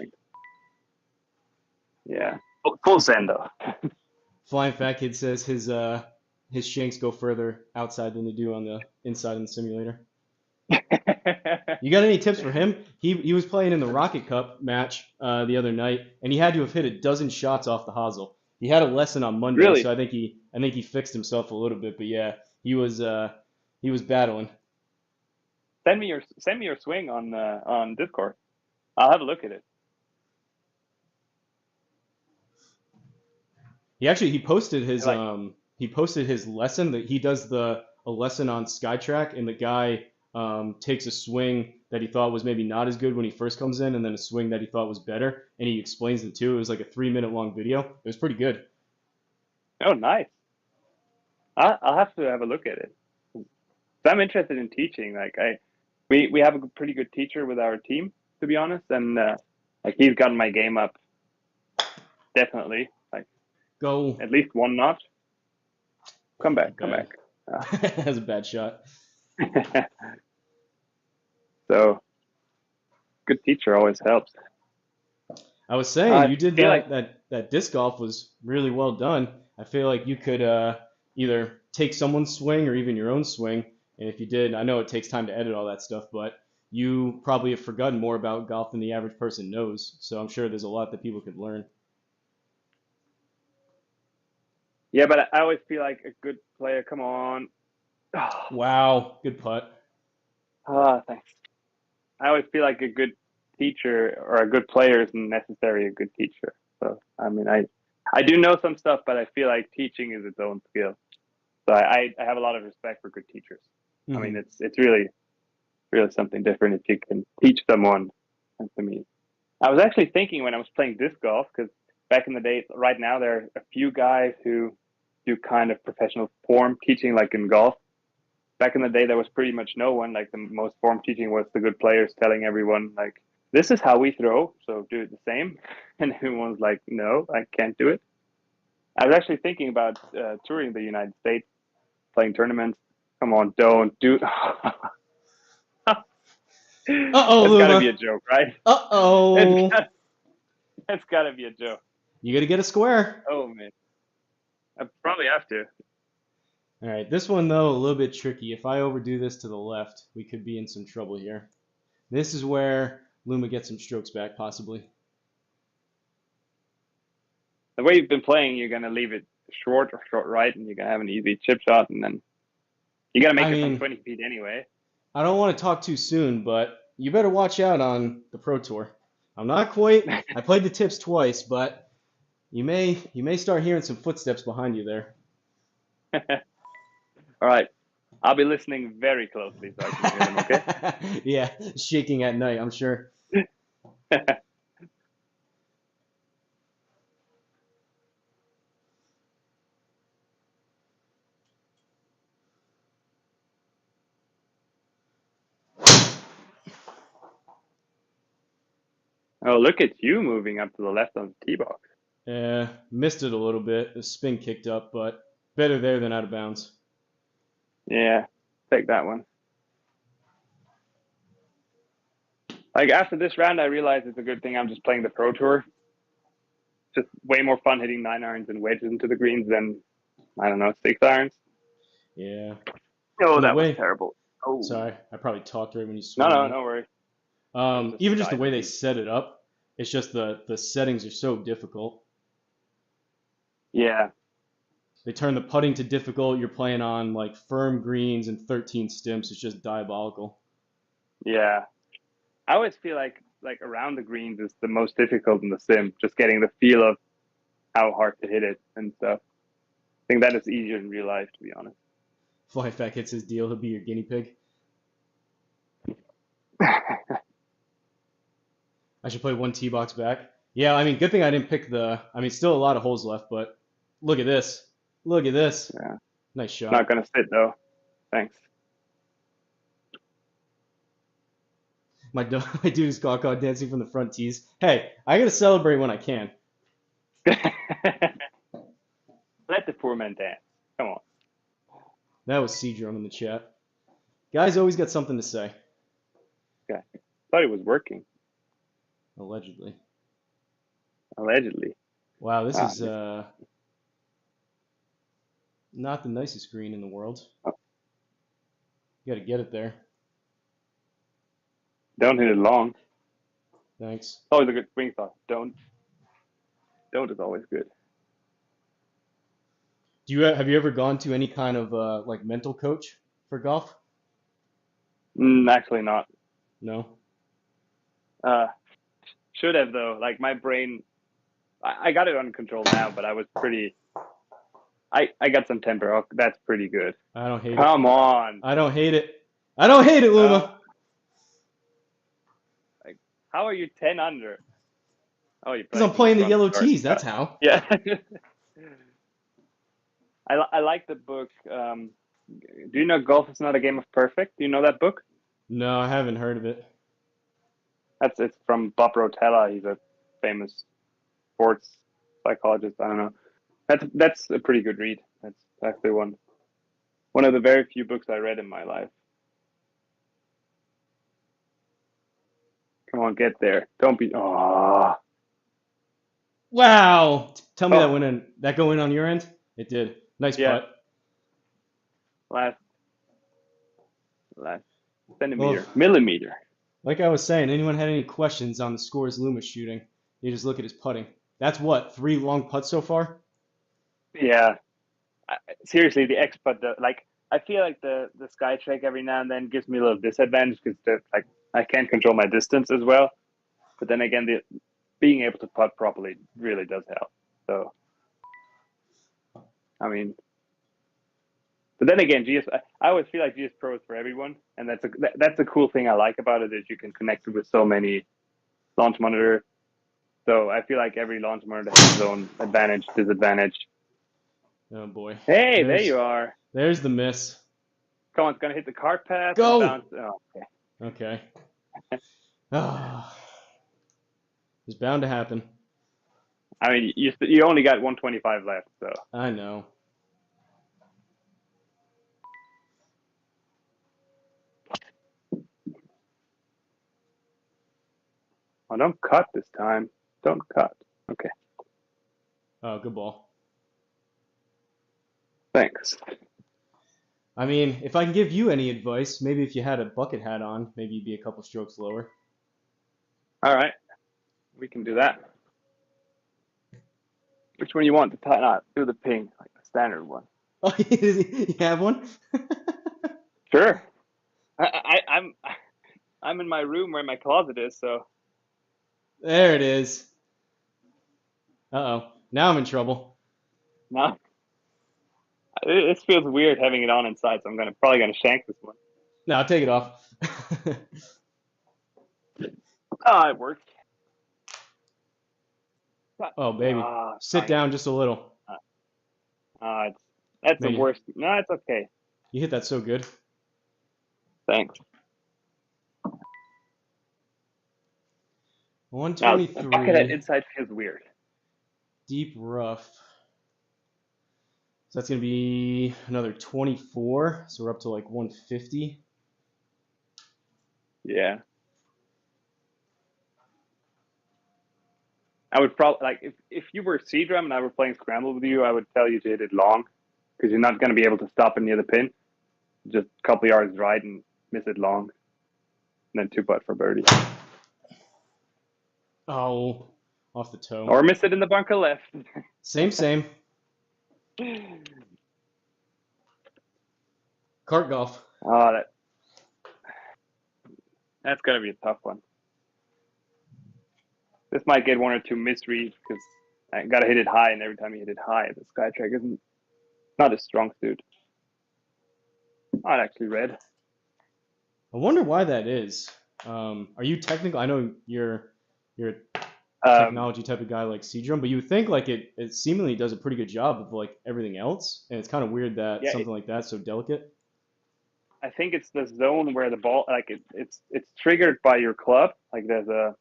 Yeah, full send though. Flying Fat Kid says his shanks go further outside than they do on the inside in the simulator. You got any tips for him? He was playing in the Rocket Cup match the other night, and he had to have hit a dozen shots off the hosel. He had a lesson on Monday, Really? so I think he fixed himself a little bit. But yeah, he was battling. Send me your swing on Discord. I'll have a look at it. He posted his Like, lesson that he does a lesson on Skytrack, and the guy takes a swing that he thought was maybe not as good when he first comes in, and then a swing that he thought was better, and he explains it too. It was like a 3 minute long video. It was pretty good. oh, nice. I'll have to have a look at it. So I'm interested in teaching. Like we have a pretty good teacher with our team, to be honest, and like he's gotten my game up definitely, like Go. at least one notch. Come back, come Bad. back. That's a bad shot. So good teacher always helps. I was saying I you did feel like that disc golf was really well done. I feel like you could either take someone's swing or even your own swing. And if you did, I know it takes time to edit all that stuff, but you probably have forgotten more about golf than the average person knows. So I'm sure there's a lot that people could learn. yeah, but I always feel like a good player. Come on. Wow, good putt. Thanks. I always feel like a good teacher or a good player isn't necessarily a good teacher. So I mean, I do know some stuff, but I feel like teaching is its own skill. So I have a lot of respect for good teachers. I mean, Hmm. it's really something different if you can teach someone. And to me, I was actually thinking when I was playing disc golf, because back in the day, right now there are a few guys who do kind of professional form teaching, like in golf. Back in the day, there was pretty much no one. Like the most form teaching was the good players telling everyone like, "This is how we throw, so do it the same." And everyone's like, "No, I can't do it." I was actually thinking about touring the United States, playing tournaments. Come on, don't do. Uh-oh, That's got to be a Luma. joke, right? It's Uh-oh. got, that's got to be a joke. You got to get a square. Oh man, I probably have to. All right, this one though a little bit tricky. If I overdo this to the left, we could be in some trouble here. This is where Luma gets some strokes back, possibly. The way you've been playing, you're gonna leave it short or short right, and you're gonna have an easy chip shot, and then you gotta make I it from mean, 20 feet anyway. I don't want to talk too soon, but you better watch out on the Pro Tour. I'm not quite. I played the tips twice, but you may start hearing some footsteps behind you there. All right, I'll be listening very closely so I can hear them. Okay. Yeah, shaking at night, I'm sure. Oh, look at you moving up to the left on the tee box. Yeah, missed it a little bit. The spin kicked up, but better there than out of bounds. Yeah, take that one. Like after this round, I realized it's a good thing I'm just playing the Pro Tour. Just way more fun hitting 9-irons and wedges into the greens than, I don't know, 6-irons. Yeah. Oh, And the that was way, terrible. Oh, sorry, I probably talked right when you no, swung. no worry. Even just the way they Sky. set it up, it's just the settings are so difficult. Yeah, They turn the putting to difficult. You're playing on like firm greens and 13 stimps. It's just diabolical. yeah. I always feel like around the greens is the most difficult in the sim. Just getting the feel of how hard to hit it and stuff. I think that is easier in real life, to be honest. Fly if that hits his deal, he'll be your guinea pig. I should play one tee box back. Yeah, I mean, good thing I didn't pick the. I mean, still a lot of holes left, but look at this. Look at this. Yeah, Nice shot. not gonna sit though. Thanks. My dude is gaga dancing from the front tees. Hey, I gotta celebrate when I can. Let the poor man dance. Come on. That was C-Drum in the chat. Guys always got something to say. Okay. Thought it was working. Allegedly. Allegedly. Wow, this is not the nicest green in the world. Oh. You gotta get it there. Don't hit it long. Thanks. Always a good swing thought. Don't is always good. Have you ever gone to any kind of like mental coach for golf? Actually not. No. Should have though. Like my brain, I got it under control now, but I was pretty. I got some temper. Oh, that's pretty good. I don't hate it. Come on. I don't hate it. I don't hate it, Luma. Like, how are you 10 under? Oh, you're Because I'm playing the yellow tees. That's how. Yeah. I like the book. Do you know Golf is Not a Game of Perfect? Do you know that book? No, I haven't heard of it. It's from Bob Rotella. He's a famous sports psychologist. I don't know. That's a pretty good read. That's actually one of the very few books I read in my life. Come on, get there. Don't be. Oh. Wow. Tell me that went in. That go in on your end? It did. Nice putt. Last centimeter, millimeter. Like I was saying, anyone had any questions on the scores Luma's shooting? You just look at his putting. That's what, 3 long putts so far? Yeah. Seriously, the X putt, I feel like the sky check every now and then gives me a little disadvantage because I can't control my distance as well. But then again, being able to putt properly really does help. So, I mean, but then again, I always feel like GSPro is for everyone, and that's a cool thing I like about it is you can connect it with so many launch monitors. So I feel like every launch monitor has its own advantage, disadvantage. Oh boy. Hey, there you are. There's the miss. Come on, it's gonna hit the cart path. Go. And bounce. Oh, okay. Okay. It's bound to happen. I mean, you only got 125 left, so. I know. Oh, don't cut this time. Don't cut. Okay. Oh, good ball. Thanks. I mean, if I can give you any advice, maybe if you had a bucket hat on, maybe you'd be a couple strokes lower. All right, we can do that. Which one you want to tie? Not do the ping, like the standard one. Oh, you have one? Sure. I'm in my room where my closet is, so There it is. Uh-oh. Now I'm in trouble. now this feels weird having it on inside. So I'm probably gonna shank this one. No, take it off. Oh, it worked. Oh, baby. Sit Fine. down just a little. That's Man, the worst. No, it's okay. You hit that so good. Thanks. Now, the bucket hat 123. inside feels weird. Deep rough. So that's going to be another 24. So we're up to like 150. Yeah. I would probably like if you were C-drum and I were playing scramble with you, I would tell you to hit it long because you're not going to be able to stop it near the pin. Just a couple yards right and miss it long, and then 2-putt for birdie, Oh, off the toe. or miss it in the bunker left. Same. Cart golf. Oh, that's going to be a tough one. This might get one or two misreads because I got to hit it high, and every time you hit it high, the Skytrack isn't not a strong suit. Oh, it actually read. I wonder why that is. Are you technical? I know you're a technology type of guy like C-Drum, but you would think like it seemingly does a pretty good job of like everything else, and it's kind of weird that something like that's so delicate. I think it's the zone where the ball, like it's triggered by your club. Like there's a,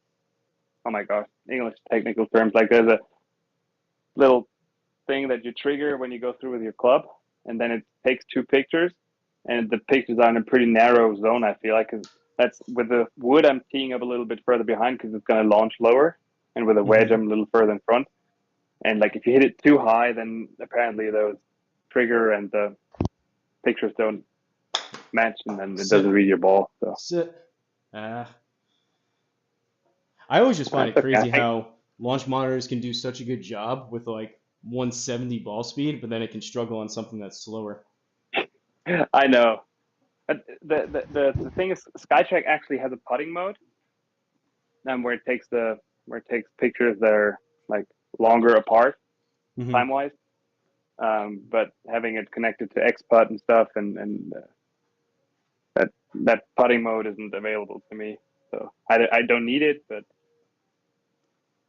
oh my gosh, English technical terms. Like there's a little thing that you trigger when you go through with your club, and then it takes 2 pictures, and the pictures are in a pretty narrow zone. I feel like 'cause that's with the wood, I'm teeing up a little bit further behind because it's going to launch lower, and with a wedge, I'm a little further in front. And like if you hit it too high, then apparently those trigger and the pictures don't match, and then it doesn't read your ball. So Sit. I always just find it crazy how launch monitors can do such a good job with like 170 ball speed, but then it can struggle on something that's slower. I know. But the thing is, Skytrack actually has a putting mode, where it takes pictures that are like longer apart time wise. But having it connected to XPut and stuff, and that putting mode isn't available to me, so I don't need it, but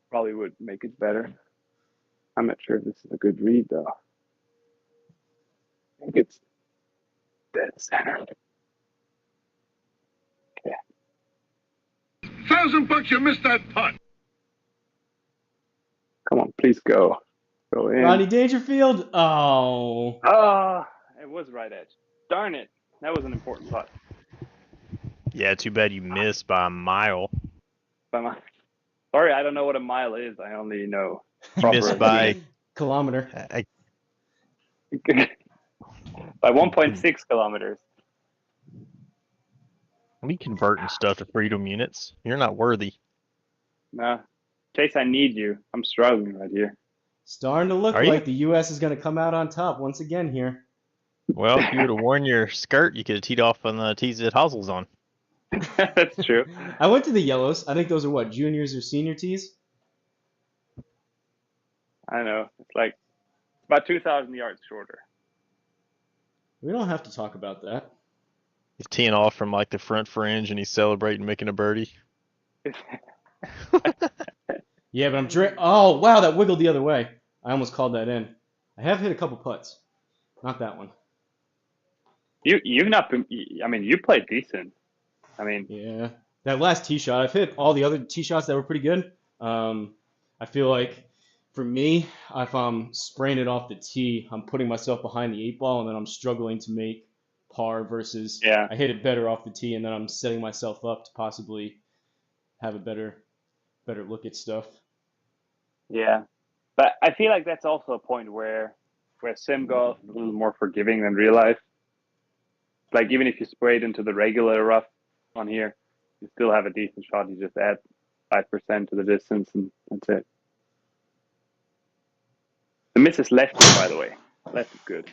probably would make it better. I'm not sure if this is a good read though. I think it's dead center. Okay. $1,000 you missed that putt. Come on, please go in. Rodney Dangerfield. Oh. It was right edge. Darn it. That was an important putt. Yeah, too bad you missed by a mile. Sorry, I don't know what a mile is. I only know. You missed by kilometer. By 1.6 kilometers. We converting stuff to freedom units. You're not worthy. No. Chase, I need you. I'm struggling right here. Starting to look like the U.S. is going to come out on top once again here. Well, if you would have worn your skirt, you could have teed off on the tees that Hosel's on. That's true. I went to the yellows. I think those are what, juniors or senior tees? I know. It's like about 2,000 yards shorter. We don't have to talk about that. He's teeing off from like the front fringe and he's celebrating making a birdie. Yeah, but oh, wow, that wiggled the other way. I almost called that in. I have hit a couple putts. Not that one. You've not been, I mean, you played decent. I mean, yeah, that last tee shot, I've hit all the other tee shots that were pretty good. I feel like for me, if I'm spraying it off the tee, I'm putting myself behind the 8-ball, and then I'm struggling to make par versus I hit it better off the tee, and then I'm setting myself up to possibly have a better look at stuff. Yeah, But I feel like that's also a point where sim golf is a little more forgiving than real life. Like even if you spray it into the regular rough on here, you still have a decent shot. You just add 5% to the distance, and that's it. The miss is lefty, by the way. Left is good.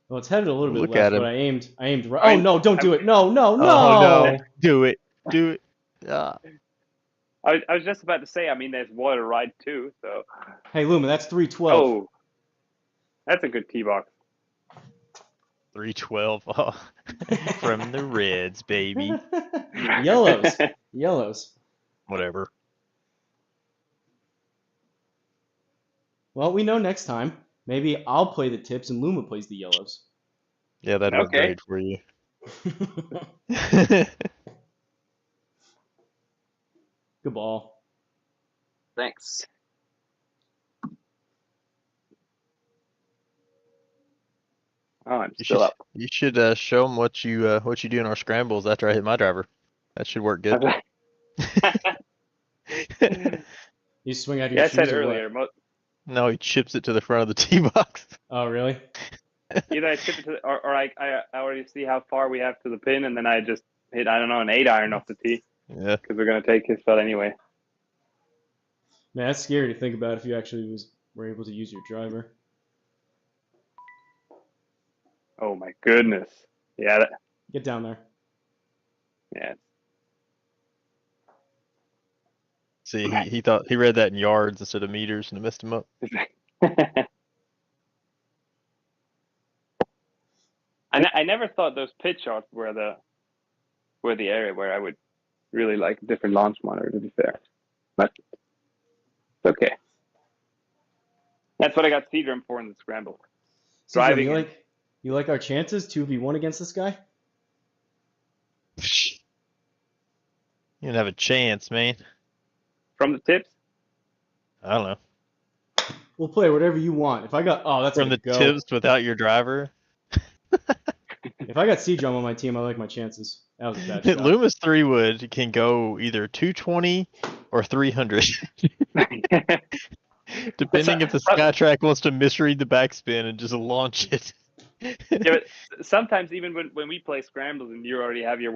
Well, it's headed a little bit Look left, at but him. I aimed right. Oh no! Don't do it! No! No! Oh No! no! Do it! Do it! Ah. I was just about to say. I mean, there's water right too. So. Hey Luma, that's 312. Oh, that's a good tee box. 312 from the Reds, baby. Yellows. Yellows. Whatever. Well, we know next time. Maybe I'll play the tips and Luma plays the yellows. Yeah, that'd work Okay. great for you. Good ball. Thanks. Oh, I'm still up. You should show them what you do in our scrambles after I hit my driver. That should work good. You swing out your Yeah, I shoes said or earlier. No, he chips it to the front of the tee box. Oh, really? Either I tip it to, or I already see how far we have to the pin, and then I just hit, I don't know, an 8-iron off the tee. Yeah. Because we're gonna take his shot anyway. Man, that's scary to think about if you actually were able to use your driver. Oh my goodness. Yeah. Get down there. Yeah. See, he thought he read that in yards instead of meters and it messed him up. I never thought those pitch shots were the area where I would really like a different launch monitor, to be fair. But it's okay. That's what I got Seadrum for in the scramble. Driving. You like our chances 2v1 against this guy? You didn't have a chance, man. From the tips? I don't know. We'll play whatever you want. If I got that's From the tips without your driver. If I got Seadrum on my team, I like my chances. That was a bad shot. Loomis 3-wood can go either 220 or 300. Depending if the Skytrack wants to misread the backspin and just launch it. Yeah, but sometimes even when we play scrambles and you already have your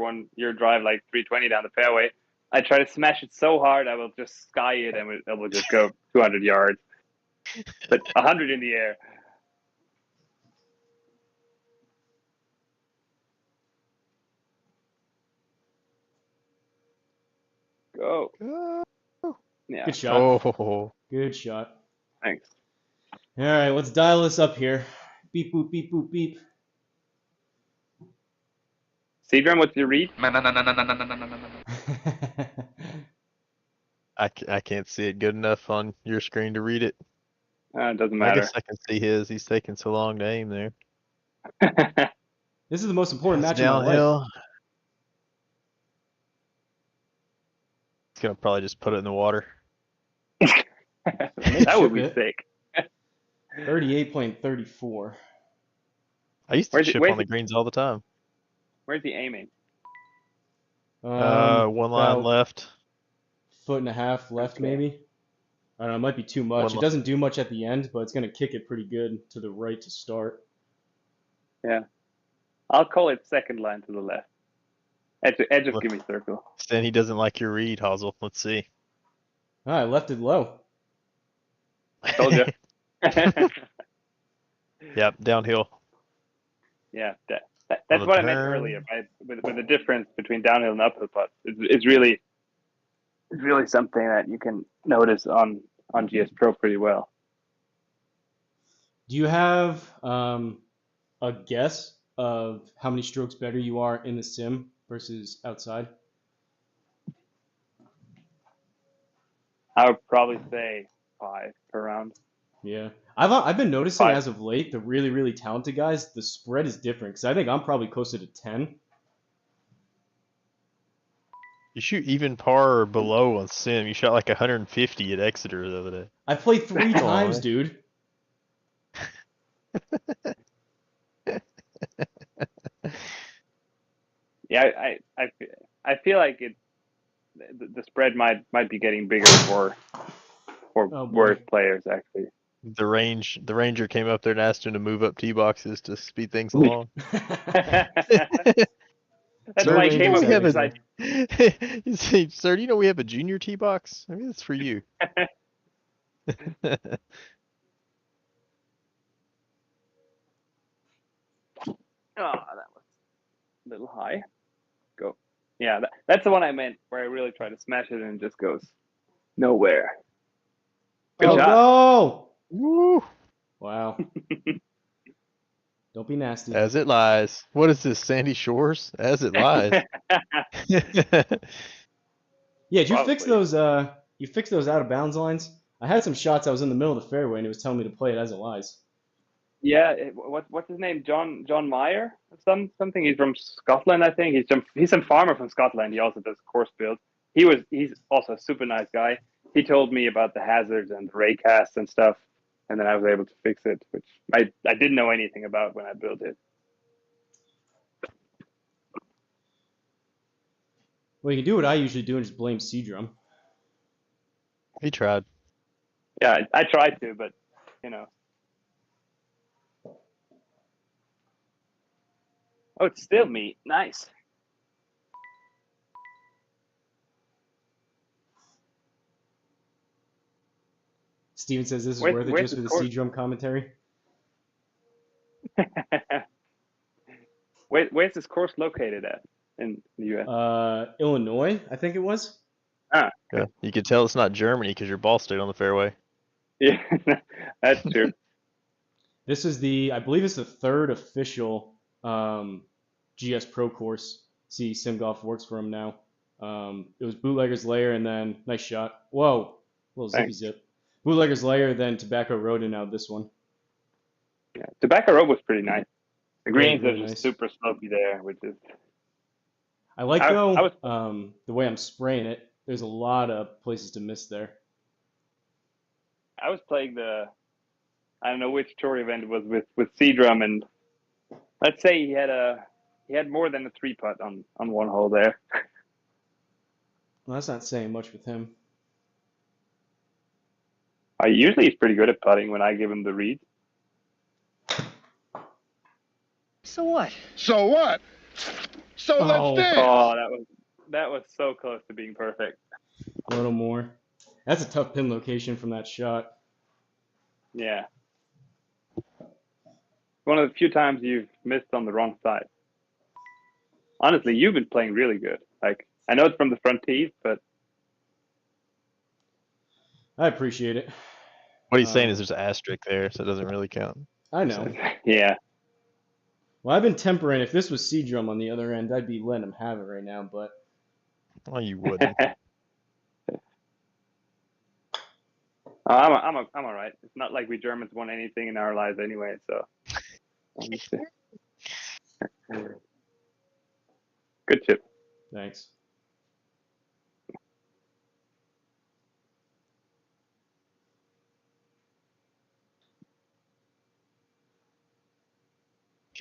drive like 320 down the fairway, I try to smash it so hard I will just sky it and it will just go 200 yards, but 100 in the air. Go. Yeah. Good shot. Oh. Good shot. Thanks. All right, let's dial this up here. Beep, boop, beep, boop, beep. Seadrum, what's your read? I can't see it good enough on your screen to read it. It doesn't matter. I guess I can see his. He's taking so long to aim there. This is the most important match in Downhill. my life. He's gonna probably just put it in the water. That would be sick. 38.34. I used to chip on the greens all the time. Where's he aiming? One line left. 1.5 left, maybe. I don't know. It might be too much. It doesn't do much at the end, but it's going to kick it pretty good to the right to start. Yeah. I'll call it second line to the left. Edge of gimme circle. Then he doesn't like your read, Hosel. Let's see. I left it low. Told you. Yep, downhill. Yeah, that's what I meant earlier, right? With the difference between downhill and uphill putts, it's really something that you can notice on GSPro pretty well. Do you have a guess of how many strokes better you are in the sim versus outside? I would probably say 5 per round. Yeah, I've been noticing as of late the really, really talented guys, the spread is different because I think I'm probably closer to 10. You shoot even par or below on sim. You shot like 150 at Exeter the other day. I played 3 times, dude. Yeah, I feel like the spread might be getting bigger for for Oh, boy. worse players, actually. The ranger came up there and asked him to move up tee boxes to speed things along. That's Sir, why do I you came know up we with have this a idea. You say, sir, do you know we have a junior tee box? I mean, that's for you. Oh, that was a little high. Go. Yeah, that's the one I meant, where I really try to smash it and it just goes nowhere. Good Oh, shot. no! Woo! Wow. Don't be nasty. As it lies. What is this, Sandy Shores? As it lies. Yeah, did you fix Probably. those you fix those out of bounds lines? I had some shots I was in the middle of the fairway and it was telling me to play it as it lies. Yeah, what's his name? John Meyer? Something. He's from Scotland, I think. He's some farmer from Scotland. He also does course builds. He's also a super nice guy. He told me about the hazards and the ray casts and stuff, and then I was able to fix it, which I didn't know anything about when I built it. Well, you can do what I usually do and just blame C-Drum. He tried. Yeah, I tried to, but you know. Oh, it's still me. Nice. Steven says this is Where's- worth it where's just the for the course? C-Drum commentary. Where's this course located at in the U.S.? Illinois, I think it was. Ah, Yeah. You could tell it's not Germany because your ball stayed on the fairway. yeah, that's true. This is I believe it's the third official GSPro course. See, SimGolf works for him now. It was Bootlegger's Lair and then, nice shot. Whoa, little zippy Thanks. zip. Bootlegger's Lair, then Tobacco Road, and now this one. Yeah, Tobacco Road was pretty nice. The greens Very are just nice. super slopey there, which is. I like, I though, was- the way I'm spraying it. There's a lot of places to miss there. I was playing I don't know which tour event it was with C-Drum, and let's say he had more than a 3-putt on one hole there. Well, that's not saying much with him. Usually he's pretty good at putting when I give him the read. So what? So what? So Oh. let's dance. Oh, that was so close to being perfect. A little more. That's a tough pin location from that shot. Yeah. One of the few times you've missed on the wrong side. Honestly, you've been playing really good. Like, I know it's from the front tees, but I appreciate it. What he's saying is there's an asterisk there, so it doesn't really count. I know. yeah. Well, I've been tempering. If this was C-Drum on the other end, I'd be letting him have it right now, but Well, you wouldn't. I'm all right. It's not like we Germans won anything in our lives anyway, so. Good chip. thanks.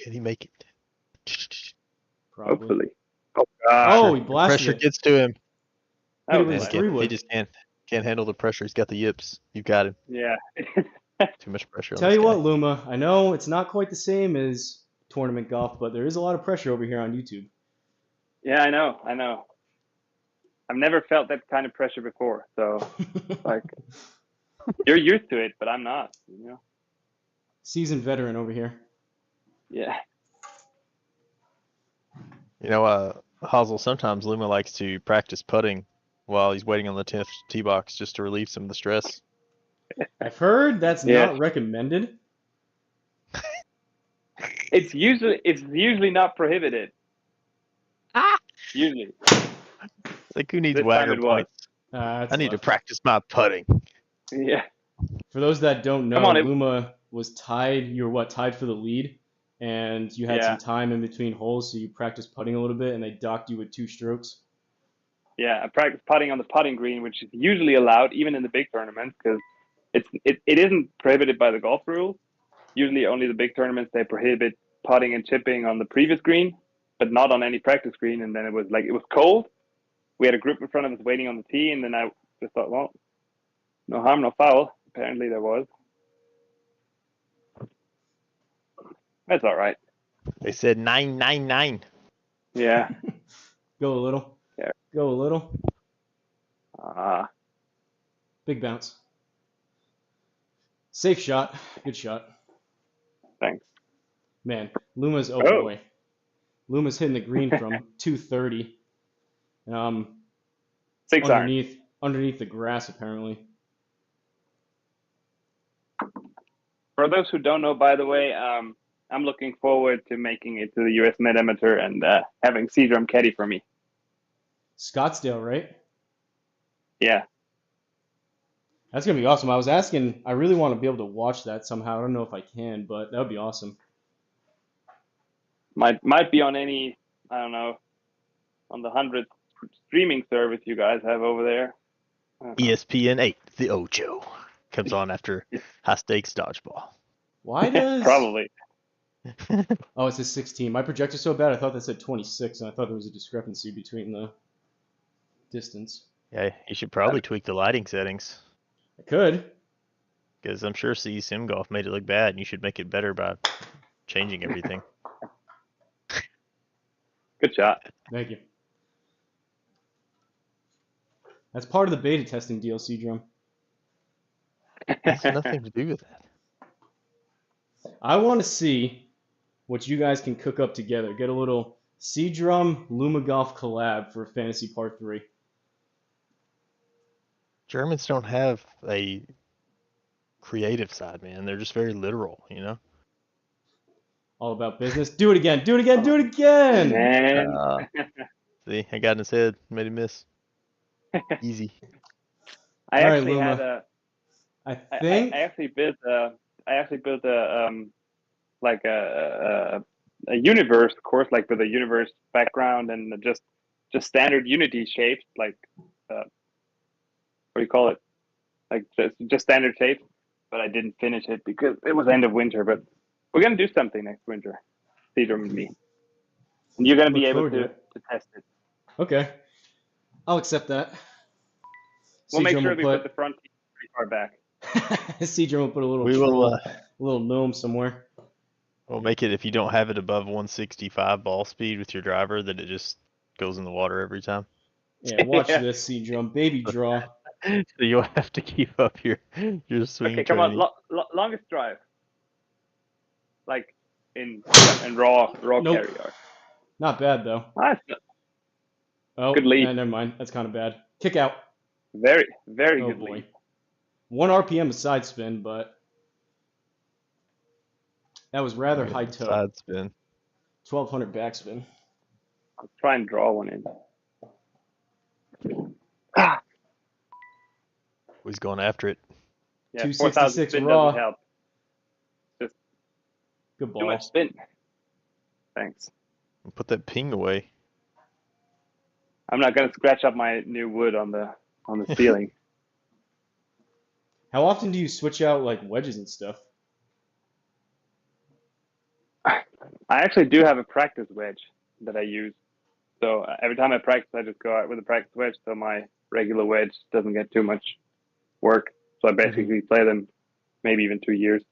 Can he make it? Probably. Hopefully. Oh gosh. Oh, he blasted Pressure it. gets to him. That Hit it was with nice. his 3-wood. He just can't handle the pressure. He's got the yips. You've got him. Yeah. Too much pressure on Tell this you guy. what, Luma, I know it's not quite the same as tournament golf, but there is a lot of pressure over here on YouTube. Yeah, I know. I've never felt that kind of pressure before, so like you're used to it, but I'm not. You know. Seasoned veteran over here. Yeah. You know, Hosel, sometimes Luma likes to practice putting while he's waiting on the 10th tee box just to relieve some of the stress. I've heard that's Yeah. not recommended. It's usually not prohibited. Usually. Like, who needs This time wagger it was. points? That's I need to left. practice my putting. Yeah. For those that don't know, Come on, Luma was tied. You were tied for the lead, and you had Yeah. some time in between holes, so you practiced putting a little bit, and they docked you with 2 strokes. Yeah, I practice putting on the putting green, which is usually allowed even in the big tournaments because it isn't prohibited by the golf rules. Usually only the big tournaments, they prohibit putting and chipping on the previous green, but not on any practice green. And then it was cold. We had a group in front of us waiting on the tee, and then I just thought, well, No harm, no foul. Apparently there was. That's all right. They said 999. Yeah. Go a little. Yeah. Go a little. Big bounce. Safe shot. Good shot. Thanks. Man, Luma's, oh Oh. boy. Luma's hitting the green from 230. 6 iron. Underneath the grass, apparently. For those who don't know, by the way, I'm looking forward to making it to the US Mid Amateur and having C-Drum caddy for me. Scottsdale, right? Yeah. That's going to be awesome. I was asking, I really want to be able to watch that somehow. I don't know if I can, but that would be awesome. Might be on any, I don't know, on the 100th streaming service you guys have over there. ESPN 8, the Ocho, comes on after high stakes dodgeball. Why does... Probably. Oh, it says 16. My projector's so bad, I thought that said 26, and I thought there was a discrepancy between the distance. Yeah, you should probably tweak the lighting settings. I could. Because I'm sure CE Sim Golf made it look bad, and you should make it better by changing everything. Good shot. Thank you. That's part of the beta testing DLC, Drum. It's nothing to do with that. I want to see what you guys can cook up together. Get a little C-Drum Luma Golf collab for Fantasy Part 3. Germans don't have a creative side, man. They're just very literal, you know? All about business. Do it again. Do it again. Do it again. Man. See, I got in his head. Made him miss. Easy. I All right, actually Luma. had a. I think. I actually built a like a universe course, like with a universe background and just standard Unity shapes, like what do you call it? Like just standard shapes. But I didn't finish it because it was end of winter. But we're gonna do something next winter, Cedar and me, and you're gonna be Look able forward to test it. Okay. I'll accept that. We'll make sure will we put the front teeth pretty far back. C-Drum will put a little We troll, will. a little gnome somewhere. We'll make it if you don't have it above 165 ball speed with your driver, that it just goes in the water every time. Yeah, watch Yeah. this, C-Drum. Baby draw. So you'll have to keep up your swing Okay, come training. on, longest drive, like in raw Nope. carry yard. Not bad, though. Nice. Oh, Good lead. Never mind. That's kind of bad. Kick out. Very Oh, good boy. lead. 1 RPM of side spin, but that was rather high toe. Side spin. 1200 backspin. I'll try and draw one in. He's going after it. Yeah, 266 4,000 spin raw. doesn't help. Good Too ball. much spin. Thanks. Put that ping away. I'm not gonna scratch up my new wood on the ceiling. How often do you switch out like wedges and stuff? I actually do have a practice wedge that I use. So every time I practice, I just go out with a practice wedge, so my regular wedge doesn't get too much work. So I basically play them maybe even 2 years.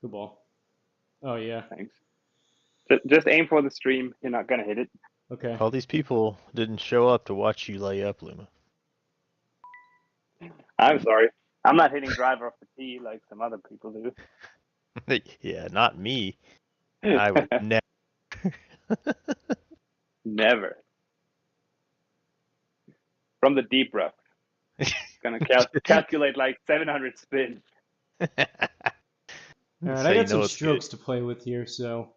Good ball. Oh, yeah. Thanks. Just aim for the stream. You're not gonna hit it. Okay. All these people didn't show up to watch you lay up, Luma. I'm sorry. I'm not hitting driver off the tee like some other people do. Yeah, not me. I would never. Never. From the deep rough. Gonna calculate like 700 spins. All right, So I you got know some it's strokes to play with here, so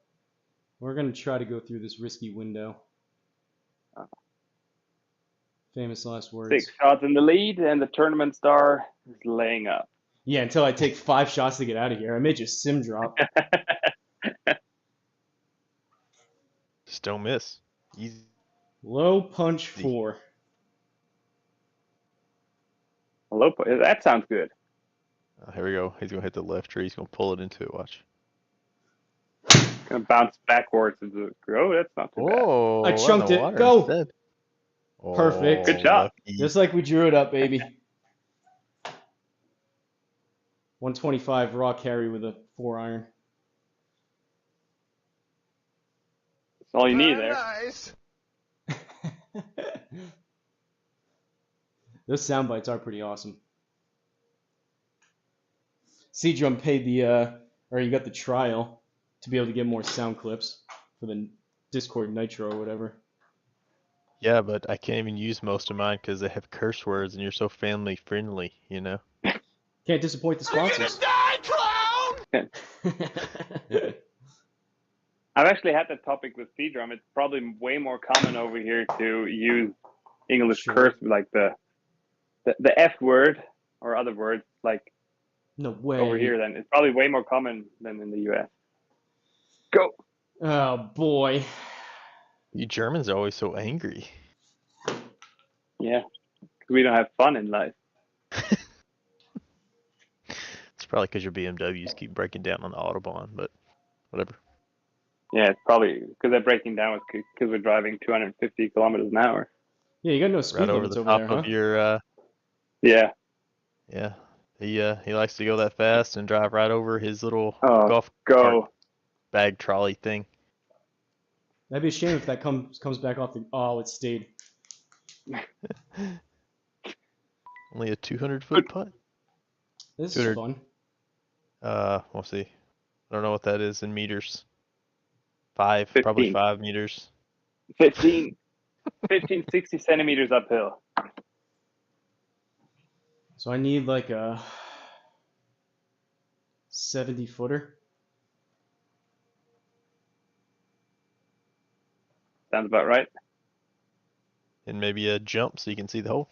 we're going to try to go through this risky window. Famous last words. 6 shots in the lead, and the tournament star is laying up. Yeah, until I take 5 shots to get out of here. I may just sim drop. Just don't miss. Easy. Low punch 4. Hello, that sounds good. Here we go. He's gonna hit the left tree. He's gonna pull it into it. Watch. Gonna bounce backwards into the grow. That's not too bad. Oh, I in chunked the it. water Go. instead. Perfect. Good job. Lucky. Just like we drew it up, baby. 125 raw carry with a 4-iron. That's all you need there. Nice. Those sound bites are pretty awesome. C-Drum paid the, or you got the trial to be able to get more sound clips for the Discord Nitro or whatever. Yeah, but I can't even use most of mine because they have curse words, and you're so family friendly, you know. Can't disappoint the sponsors. I've actually had that topic with C-Drum. It's probably way more common over here to use English Sure. curse, like the F word or other words, like No way. over here. Then it's probably way more common than in the US. Go. Oh boy. You Germans are always so angry. Yeah, 'cause we don't have fun in life. It's probably because your BMWs keep breaking down on the Autobahn, but whatever. Yeah, it's probably because they're breaking down because we're driving 250 kilometers an hour. Yeah, you got no speed Right over limits the over top there, huh? of your, Yeah. yeah. He likes to go that fast and drive right over his little Oh, golf go. cart bag trolley thing. That'd be a shame if that comes back off the. Oh, it stayed. Only a 200-foot putt. This 200. is fun. We'll see. I don't know what that is in meters. probably 15. 5 meters. 15, 60 centimeters uphill. So I need like a 70-footer. Sounds about right. And maybe a jump so you can see the hole.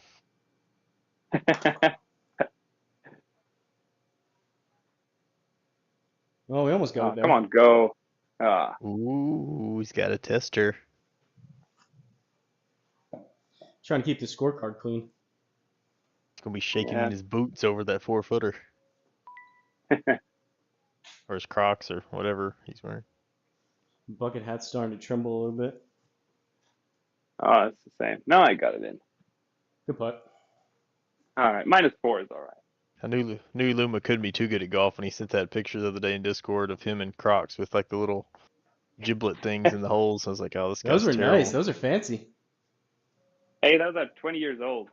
Oh, we almost got Oh, it there. come on, go. Ah, Ooh, he's got a tester. Trying to keep the scorecard clean. He's gonna be shaking Yeah. in his boots over that 4-footer. Or his Crocs or whatever he's wearing. Bucket hat's starting to tremble a little bit. oh, it's the same. No, I got it in. Good putt. All right, -4 is all right. I knew Luma couldn't be too good at golf when he sent that picture the other day in Discord of him in Crocs with like the little giblet things in the holes. I was like, oh, this guy's Those were terrible. nice. Those are fancy. Hey, those are 20 years old.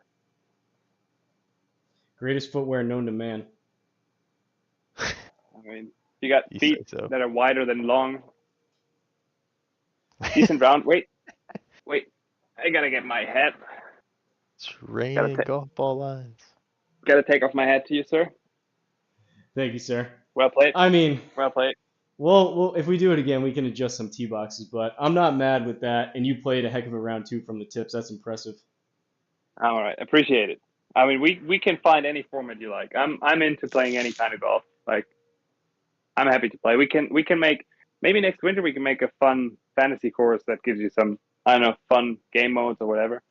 Greatest footwear known to man. I mean, you got You feet say so. that are wider than long. Decent round. Wait. I gotta get my hat. It's raining golf ball lines. Gotta take off my hat to you, sir. Thank you, sir. Well played. I mean, Well played. well, if we do it again, we can adjust some tee boxes, but I'm not mad with that. And you played a heck of a round too from the tips. That's impressive. All right, appreciate it. I mean, we can find any format you like. I'm into playing any kind of golf. Like, I'm happy to play. We can make maybe next winter we can make a fun fantasy course that gives you some, I don't know, fun game modes or whatever.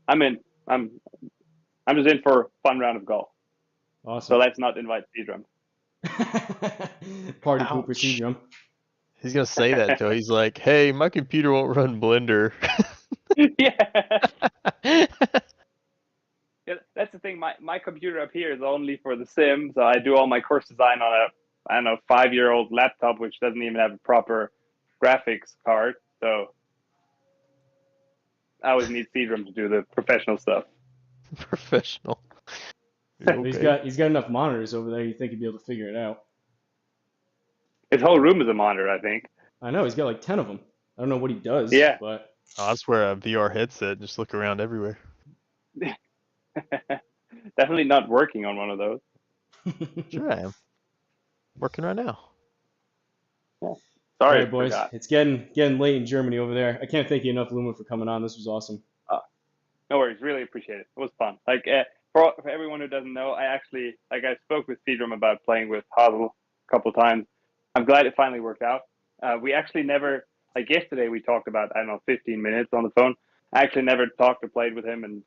I'm in. I'm just in for a fun round of golf. So Awesome. let's not invite C-Drum. Party Ouch. pooper C-Drum. He's gonna say that till he's like, hey, my computer won't run Blender. Yeah. Yeah, that's the thing. My computer up here is only for the sim, so I do all my course design on a, I don't know, 5-year-old laptop, which doesn't even have a proper graphics card. So I always need C-Drum to do the professional stuff. Professional. He's Okay. got enough monitors over there. You think he'd be able to figure it out? His whole room is a monitor, I think. I know he's got like 10 of them. I don't know what he does. Yeah. But I'll just wear a VR headset and just look around everywhere. Definitely not working on one of those. Sure I am. Working right now. all Sorry, right, boys. forgot. It's getting late in Germany over there. I can't thank you enough, Luma, for coming on. This was awesome. No worries. Really appreciate it. It was fun. Like for everyone who doesn't know, I actually I spoke with C-Drum about playing with Hosel a couple times. I'm glad it finally worked out. We actually never, like yesterday, we talked about, I don't know, 15 minutes on the phone. I actually never talked or played with him, and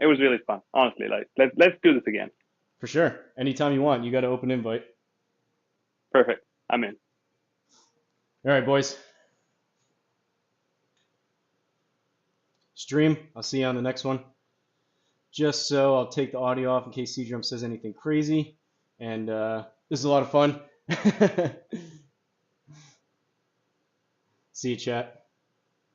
it was really fun. Honestly, like let's do this again. For sure. Anytime you want, you got an open invite. Perfect. I'm in. All right, boys. Stream, I'll see you on the next one. Just so I'll take the audio off in case C-Drum says anything crazy. And this is a lot of fun. See you, chat.